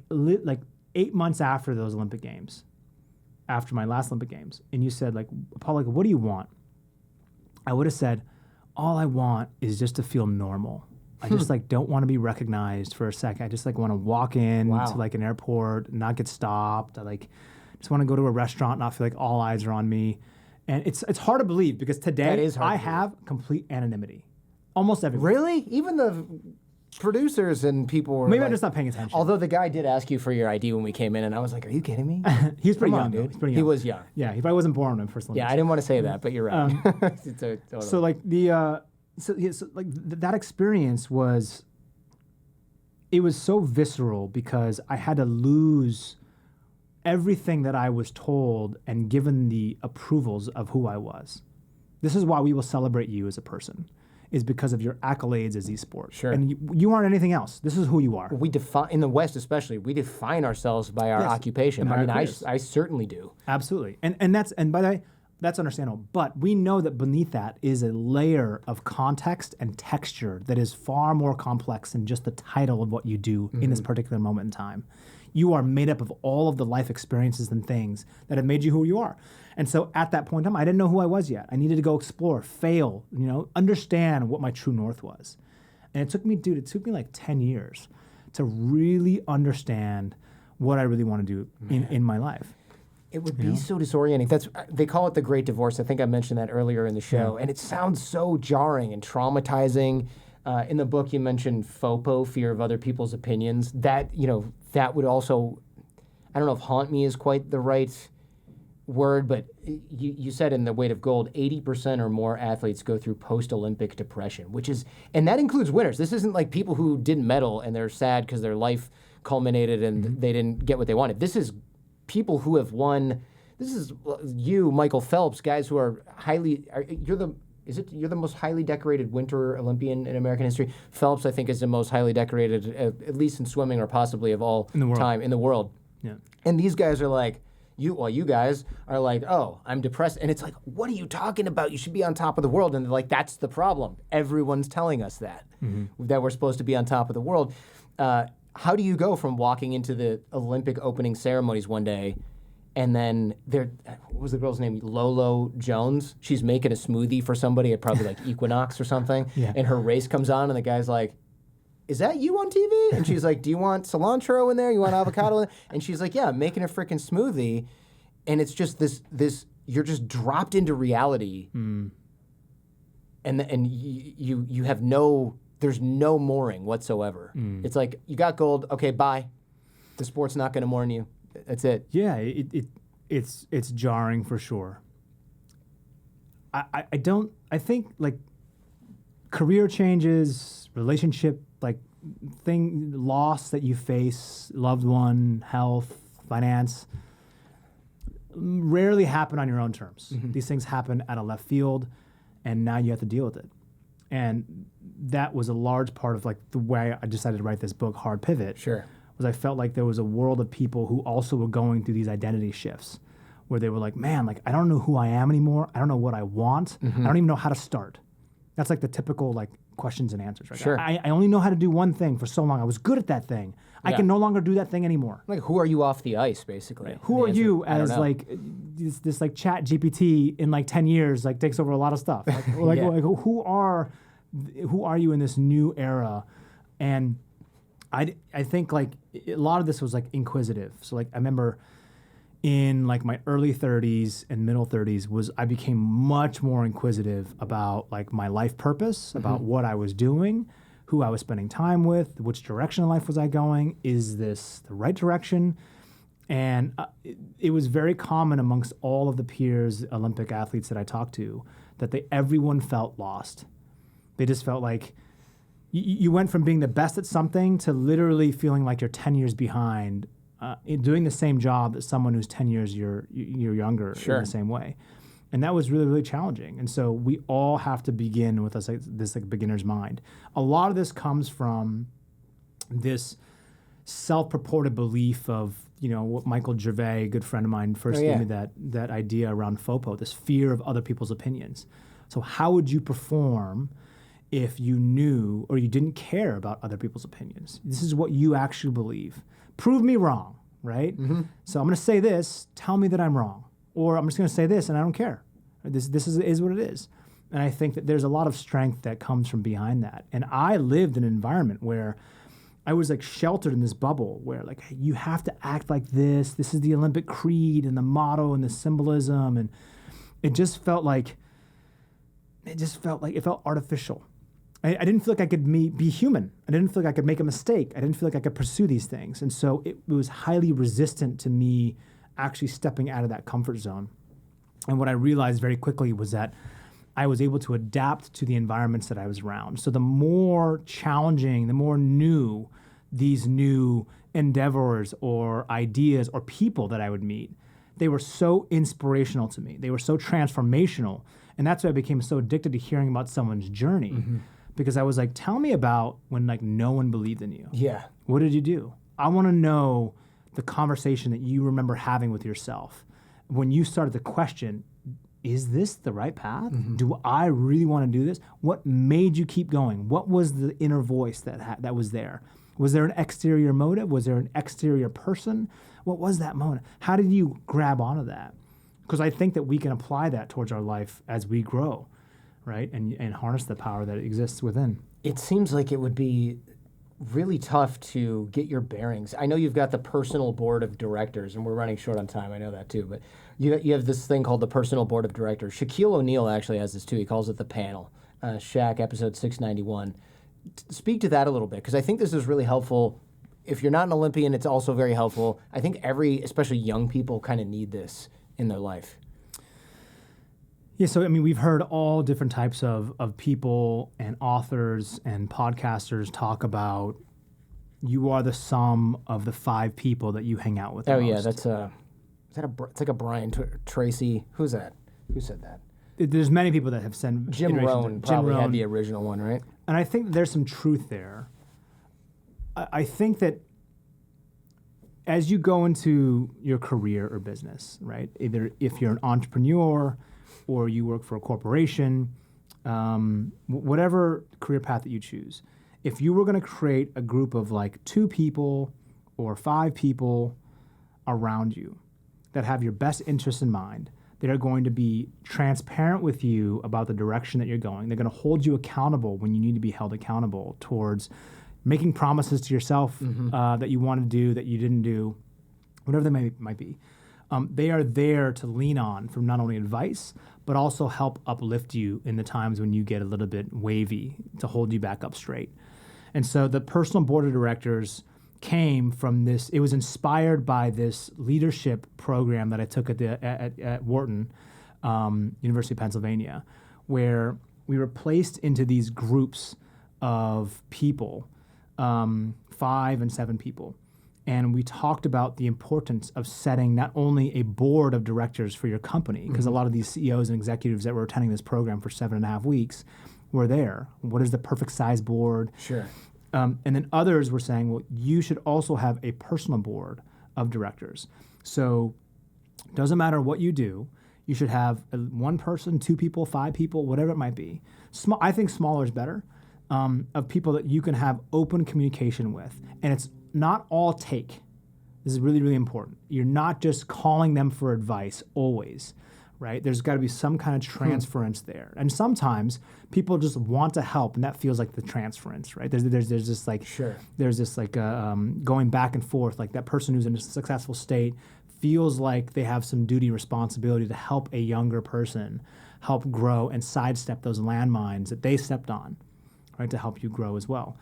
8 months after those Olympic Games, after my last Olympic Games, and you said, like, Paul, what do you want? I would have said, all I want is just to feel normal. I just don't want to be recognized for a second. I just want to walk in to like an airport, not get stopped. I just want to go to a restaurant, not feel like all eyes are on me. And it's hard to believe because today I have complete anonymity. Almost everywhere. Really? Even producers and people were Maybe like, I'm just not paying attention. Although the guy did ask you for your ID when we came in, and I was like, "Are you kidding me?" He was pretty Come young, on, dude. dude. He's pretty He young. was young. Yeah, he probably wasn't born when first Olympics. Yeah, I didn't want to say that, but you're right. Totally. So like that experience was, it was so visceral because I had to lose everything that I was told and given the approvals of who I was. This is why we will celebrate you as a person, is because of your accolades as esports. Sure. And you aren't anything else. This is who you are. We define, in the West especially, we define ourselves by our Yes, occupation. and by I mean, our careers. I certainly do. Absolutely. And by the way, that's understandable. But we know that beneath that is a layer of context and texture that is far more complex than just the title of what you do in this particular moment in time. You are made up of all of the life experiences and things that have made you who you are. And so at that point in time, I didn't know who I was yet. I needed to go explore, fail, understand what my true north was. And it took me like 10 years to really understand what I really want to do in my life. It would be so disorienting. They call it the Great Divorce. I think I mentioned that earlier in the show, and it sounds so jarring and traumatizing. In the book, you mentioned FOPO, fear of other people's opinions. That would also, I don't know if haunt me is quite the right word, but you said in The Weight of Gold, 80% or more athletes go through post-Olympic depression, and that includes winners. This isn't like people who didn't medal and they're sad because their life culminated and they didn't get what they wanted. This is people who have won. This is you, Michael Phelps, guys who are you're the most highly decorated Winter Olympian in American history. Phelps, I think, is the most highly decorated, at least in swimming or possibly of all time in the world. Yeah. And these guys are like, you guys are like, oh, I'm depressed. And it's like, what are you talking about? You should be on top of the world. And they're like, that's the problem. Everyone's telling us that we're supposed to be on top of the world. How do you go from walking into the Olympic opening ceremonies one day and then what was the girl's name? Lolo Jones. She's making a smoothie for somebody at probably like Equinox or something. Yeah. And her race comes on and the guy's like, is that you on TV? And she's like, do you want cilantro in there? You want avocado in there? And she's like, yeah, I'm making a freaking smoothie. And it's just this you're just dropped into reality. And you have there's no mooring whatsoever. It's like, you got gold, okay, bye. The sport's not going to mourn you. That's it. Yeah, it's jarring for sure. I think like career changes, relationship, like loss that you face, loved one, health, finance, rarely happen on your own terms. These things happen out of left field, and now you have to deal with it. And that was a large part of like the way I decided to write this book, Hard Pivot. Sure. Was I felt like there was a world of people who also were going through these identity shifts where they were like, man, like I don't know who I am anymore. I don't know what I want. I don't even know how to start. That's like the typical like questions and answers, right? Sure. I only know how to do one thing for so long. I was good at that thing. I can no longer do that thing anymore. Like, who are you off the ice, basically? Who are you as like this like chat GPT in like 10 years like takes over a lot of stuff. Like, like who are you in this new era? And I think like a lot of this was like inquisitive. So like I remember in like my early 30s and middle 30s I became much more inquisitive about like my life purpose, about what I was doing, who I was spending time with, which direction in life was I going? Is this the right direction? And it was very common amongst all of the peers, Olympic athletes that I talked to, that everyone felt lost. They just felt like you went from being the best at something to literally feeling like you're 10 years behind in doing the same job that someone who's 10 years you're younger in the same way. And that was really, really challenging. And so we all have to begin with this beginner's mind. A lot of this comes from this self-purported belief of, what Michael Gervais, a good friend of mine, first gave me that idea around FOPO, this fear of other people's opinions. So how would you perform if you knew or you didn't care about other people's opinions? This is what you actually believe. Prove me wrong, right? So I'm going to say this, tell me that I'm wrong. Or I'm just going to say this and I don't care. This is what it is. And I think that there's a lot of strength that comes from behind that. And I lived in an environment where I was like sheltered in this bubble where like, hey, you have to act like this. This is the Olympic creed and the motto and the symbolism. And it felt artificial. I didn't feel like I could be human. I didn't feel like I could make a mistake. I didn't feel like I could pursue these things. And so it was highly resistant to me actually stepping out of that comfort zone. And what I realized very quickly was that I was able to adapt to the environments that I was around. So the more challenging, the more new these new endeavors or ideas or people that I would meet, they were so inspirational to me. They were so transformational. And that's why I became so addicted to hearing about someone's journey. Because I was like, tell me about when like no one believed in you. Yeah. What did you do? I want to know the conversation that you remember having with yourself when you started to question, is this the right path? Do I really want to do this? What made you keep going? What was the inner voice that was there? Was there an exterior motive? Was there an exterior person? What was that moment? How did you grab onto that? Because I think that we can apply that towards our life as we grow, right? And harness the power that exists within. It seems like it would be really tough to get your bearings. I know you've got the personal board of directors, and we're running short on time. I know that too, but you have this thing called the personal board of directors. Shaquille O'Neal actually has this too. He calls it the panel. Shaq, episode 691. Speak to that a little bit, because I think this is really helpful. If you're not an Olympian, it's also very helpful. I think especially young people, kind of need this in their life. Yeah, so I mean, we've heard all different types of people and authors and podcasters talk about you are the sum of the 5 people that you hang out with. Oh the yeah, most. it's like a Brian Tracy. Who's that? Who said that? There's many people that have said Jim Rohn probably had the original one, right? And I think there's some truth there. I think that as you go into your career or business, right? Either if you're an entrepreneur or you work for a corporation, whatever career path that you choose, if you were going to create a group of like 2 people or 5 people around you that have your best interests in mind, that are going to be transparent with you about the direction that you're going. They're going to hold you accountable when you need to be held accountable towards making promises to yourself that you want to do, that you didn't do, whatever they might be. They are there to lean on from not only advice, but also help uplift you in the times when you get a little bit wavy, to hold you back up straight. And so the personal board of directors came from this. It was inspired by this leadership program that I took at Wharton, University of Pennsylvania, where we were placed into these groups of people, 5 and 7 people. And we talked about the importance of setting not only a board of directors for your company, because a lot of these CEOs and executives that were attending this program for 7.5 weeks were there. What is the perfect size board? Sure. And then others were saying, well, you should also have a personal board of directors. So it doesn't matter what you do. You should have 1 person, 2 people, 5 people, whatever it might be. I think smaller is better, of people that you can have open communication with. And it's not all take. This is really, really important. You're not just calling them for advice always, right? There's got to be some kind of transference there. And sometimes people just want to help, and that feels like the transference, right? There's this like, there's this like going back and forth, like that person who's in a successful state feels like they have some duty, responsibility to help a younger person help grow and sidestep those landmines that they stepped on, right, to help you grow as well.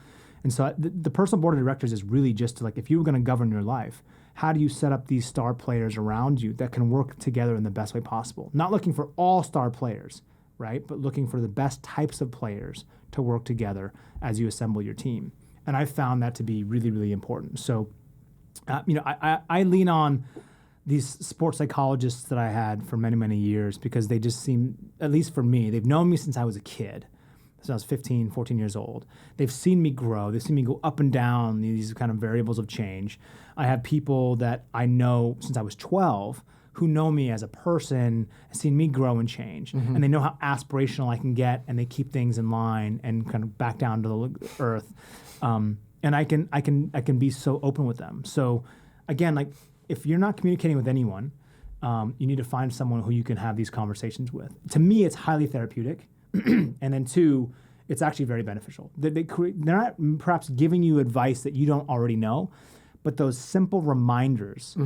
And so the personal board of directors is really just to, like, if you were going to govern your life, how do you set up these star players around you that can work together in the best way possible? Not looking for all star players, right, but looking for the best types of players to work together as you assemble your team. And I found that to be really, really important. So, I lean on these sports psychologists that I had for many, many years, because they just seem, at least for me, they've known me since I was a kid. So I was 15, 14 years old. They've seen me grow. They've seen me go up and down these kind of variables of change. I have people that I know since I was 12 who know me as a person, have seen me grow and change. And they know how aspirational I can get, and they keep things in line and kind of back down to the earth. And I can be so open with them. So again, like, if you're not communicating with anyone, you need to find someone who you can have these conversations with. To me, it's highly therapeutic. And then 2, it's actually very beneficial. They're not perhaps giving you advice that you don't already know, but those simple reminders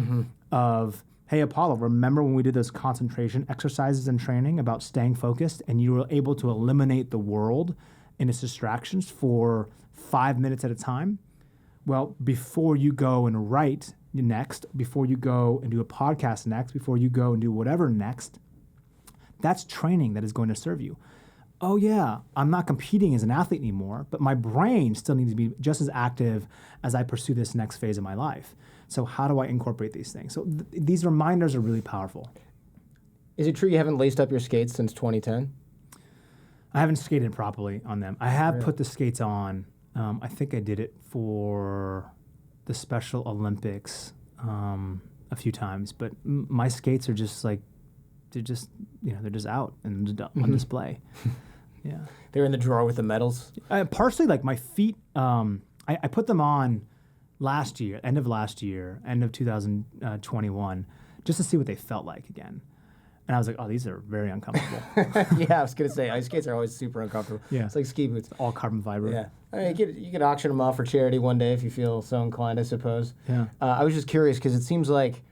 of, hey, Apollo, remember when we did those concentration exercises and training about staying focused, and you were able to eliminate the world and its distractions for 5 minutes at a time, well, before you go and write next, before you go and do a podcast next, before you go and do whatever next, that's training that is going to serve you. Oh yeah, I'm not competing as an athlete anymore, but my brain still needs to be just as active as I pursue this next phase of my life. So how do I incorporate these things? So these reminders are really powerful. Is it true you haven't laced up your skates since 2010? I haven't skated properly on them. I have Really? put the skates on. I think I did it for the Special Olympics a few times, but my skates are just like, they're just out and on display. Yeah. They're in the drawer with the medals? Partially, like my feet, I put them on end of 2021, just to see what they felt like again. And I was like, oh, these are very uncomfortable. Yeah, I was going to say, ice skates are always super uncomfortable. Yeah. It's like ski boots. All carbon fiber. Yeah. I mean, you could auction them off for charity one day if you feel so inclined, I suppose. Yeah. I was just curious because it seems like,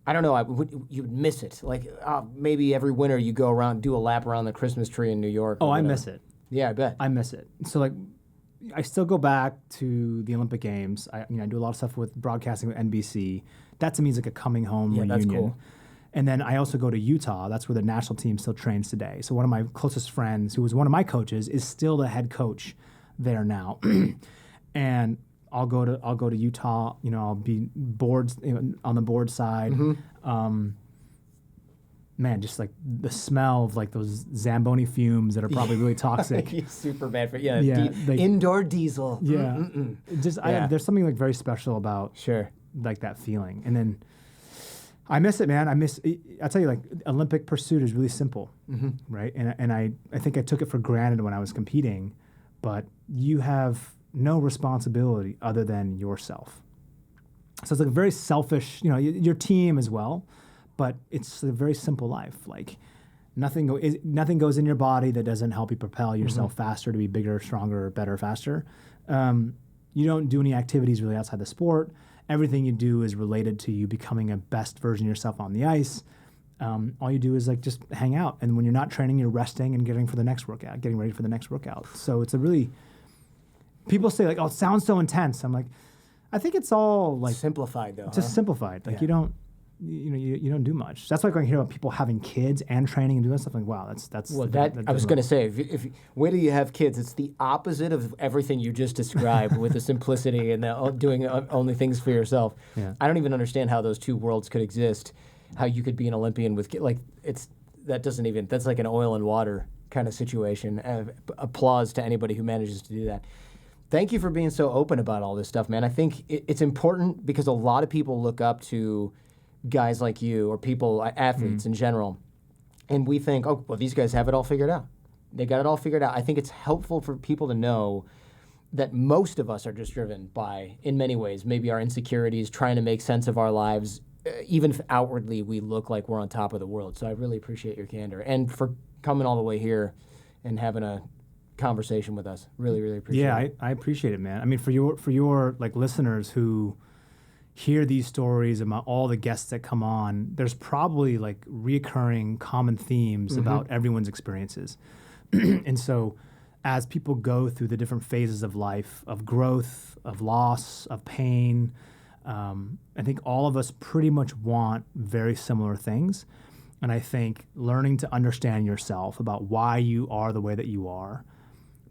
I don't know, you would miss it. Like maybe every winter you go around, do a lap around the Christmas tree in New York. Oh, I miss it. Yeah, I bet. I miss it. So like, I still go back to the Olympic Games. I do a lot of stuff with broadcasting with NBC. That to me is like a coming home reunion. That's cool. And then I also go to Utah. That's where the national team still trains today. So one of my closest friends, who was one of my coaches, is still the head coach there now. And I'll go to Utah. I'll be boards on the board side. Man, just like the smell of like those Zamboni fumes that are probably really toxic. Super bad for indoor diesel. Yeah, there's something like very special about like that feeling. And then I miss it, man. I'll tell you, like Olympic pursuit is really simple, right? And I think I took it for granted when I was competing, but you have no responsibility other than yourself. So it's like a very selfish, your team as well, but it's a very simple life. Like nothing goes in your body that doesn't help you propel yourself faster to be bigger, stronger, better, faster. You don't do any activities really outside the sport. Everything you do is related to you becoming a best version of yourself on the ice. All you do is like just hang out. And when you're not training, you're resting and getting ready for the next workout. So it's a really, people say like, oh, it sounds so intense. I'm like, I think it's all like simplified though. Just simplified. Like you don't do much. That's like when I hear about people having kids and training and doing stuff. Like, wow, that's. Well, I was going to say, if wait till you have kids, it's the opposite of everything you just described with the simplicity and the doing only things for yourself. Yeah. I don't even understand how those two worlds could exist. How you could be an Olympian with that's like an oil and water kind of situation. Applause to anybody who manages to do that. Thank you for being so open about all this stuff, man. I think it's important because a lot of people look up to guys like you or people, athletes in general, and we think, oh, well, these guys have it all figured out. They got it all figured out. I think it's helpful for people to know that most of us are just driven by, in many ways, maybe our insecurities, trying to make sense of our lives. Even if outwardly we look like we're on top of the world. So I really appreciate your candor and for coming all the way here and having a conversation with us. Really, really appreciate it. Yeah, I appreciate it, man. I mean, for your like listeners who hear these stories about all the guests that come on, there's probably like reoccurring common themes about everyone's experiences. And so as people go through the different phases of life, of growth, of loss, of pain, I think all of us pretty much want very similar things. And I think learning to understand yourself about why you are the way that you are,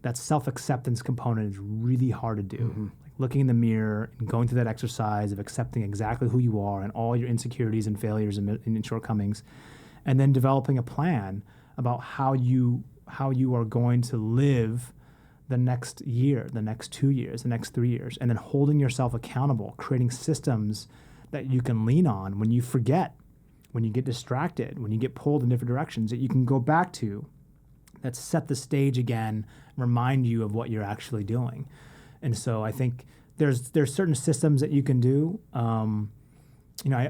that self-acceptance component is really hard to do. Like looking in the mirror and going through that exercise of accepting exactly who you are and all your insecurities and failures and shortcomings, and then developing a plan about how you are going to live the next year, the next 2 years, the next 3 years, and then holding yourself accountable, creating systems that you can lean on when you forget, when you get distracted, when you get pulled in different directions, that you can go back to, that set the stage again, remind you of what you're actually doing. And so I think there's certain systems that you can do. I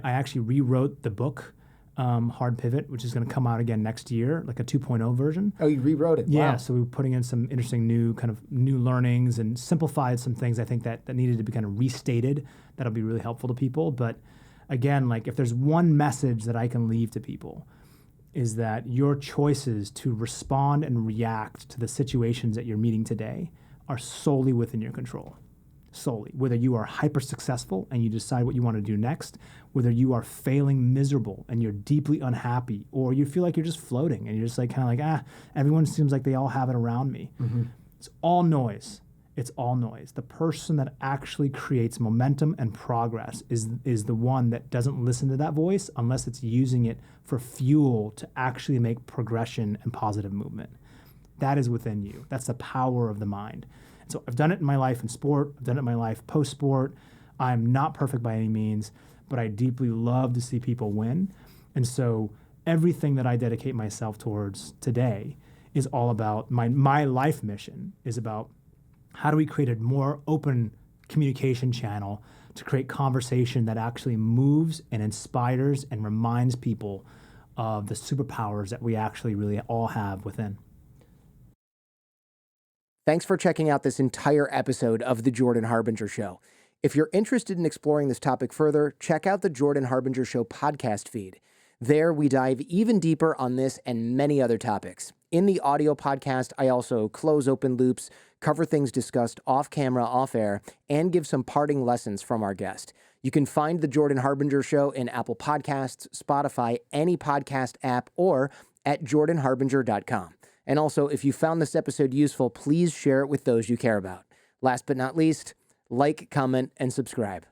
actually rewrote the book, Hard Pivot, which is going to come out again next year, like a 2.0 version. Oh, you rewrote it? Yeah, wow. So we were putting in some interesting new learnings and simplified some things I think that needed to be kind of restated. That'll be really helpful to people. But again, like if there's one message that I can leave to people, is that your choices to respond and react to the situations that you're meeting today are solely within your control. Solely. Whether you are hyper successful and you decide what you want to do next, whether you are failing miserable and you're deeply unhappy, or you feel like you're just floating and you're just like kind of like, everyone seems like they all have it around me. It's all noise. It's all noise. The person that actually creates momentum and progress is the one that doesn't listen to that voice unless it's using it for fuel to actually make progression and positive movement. That is within you. That's the power of the mind. So I've done it in my life in sport. I've done it in my life post-sport. I'm not perfect by any means, but I deeply love to see people win. And so everything that I dedicate myself towards today is all about my life mission is about how do we create a more open communication channel to create conversation that actually moves and inspires and reminds people of the superpowers that we actually really all have within. Thanks for checking out this entire episode of The Jordan Harbinger Show. If you're interested in exploring this topic further, check out the Jordan Harbinger Show podcast feed. There, we dive even deeper on this and many other topics. In the audio podcast, I also close open loops, cover things discussed off camera, off air, and give some parting lessons from our guest. You can find The Jordan Harbinger Show in Apple Podcasts, Spotify, any podcast app, or at jordanharbinger.com. And also, if you found this episode useful, please share it with those you care about. Last but not least, like, comment, and subscribe.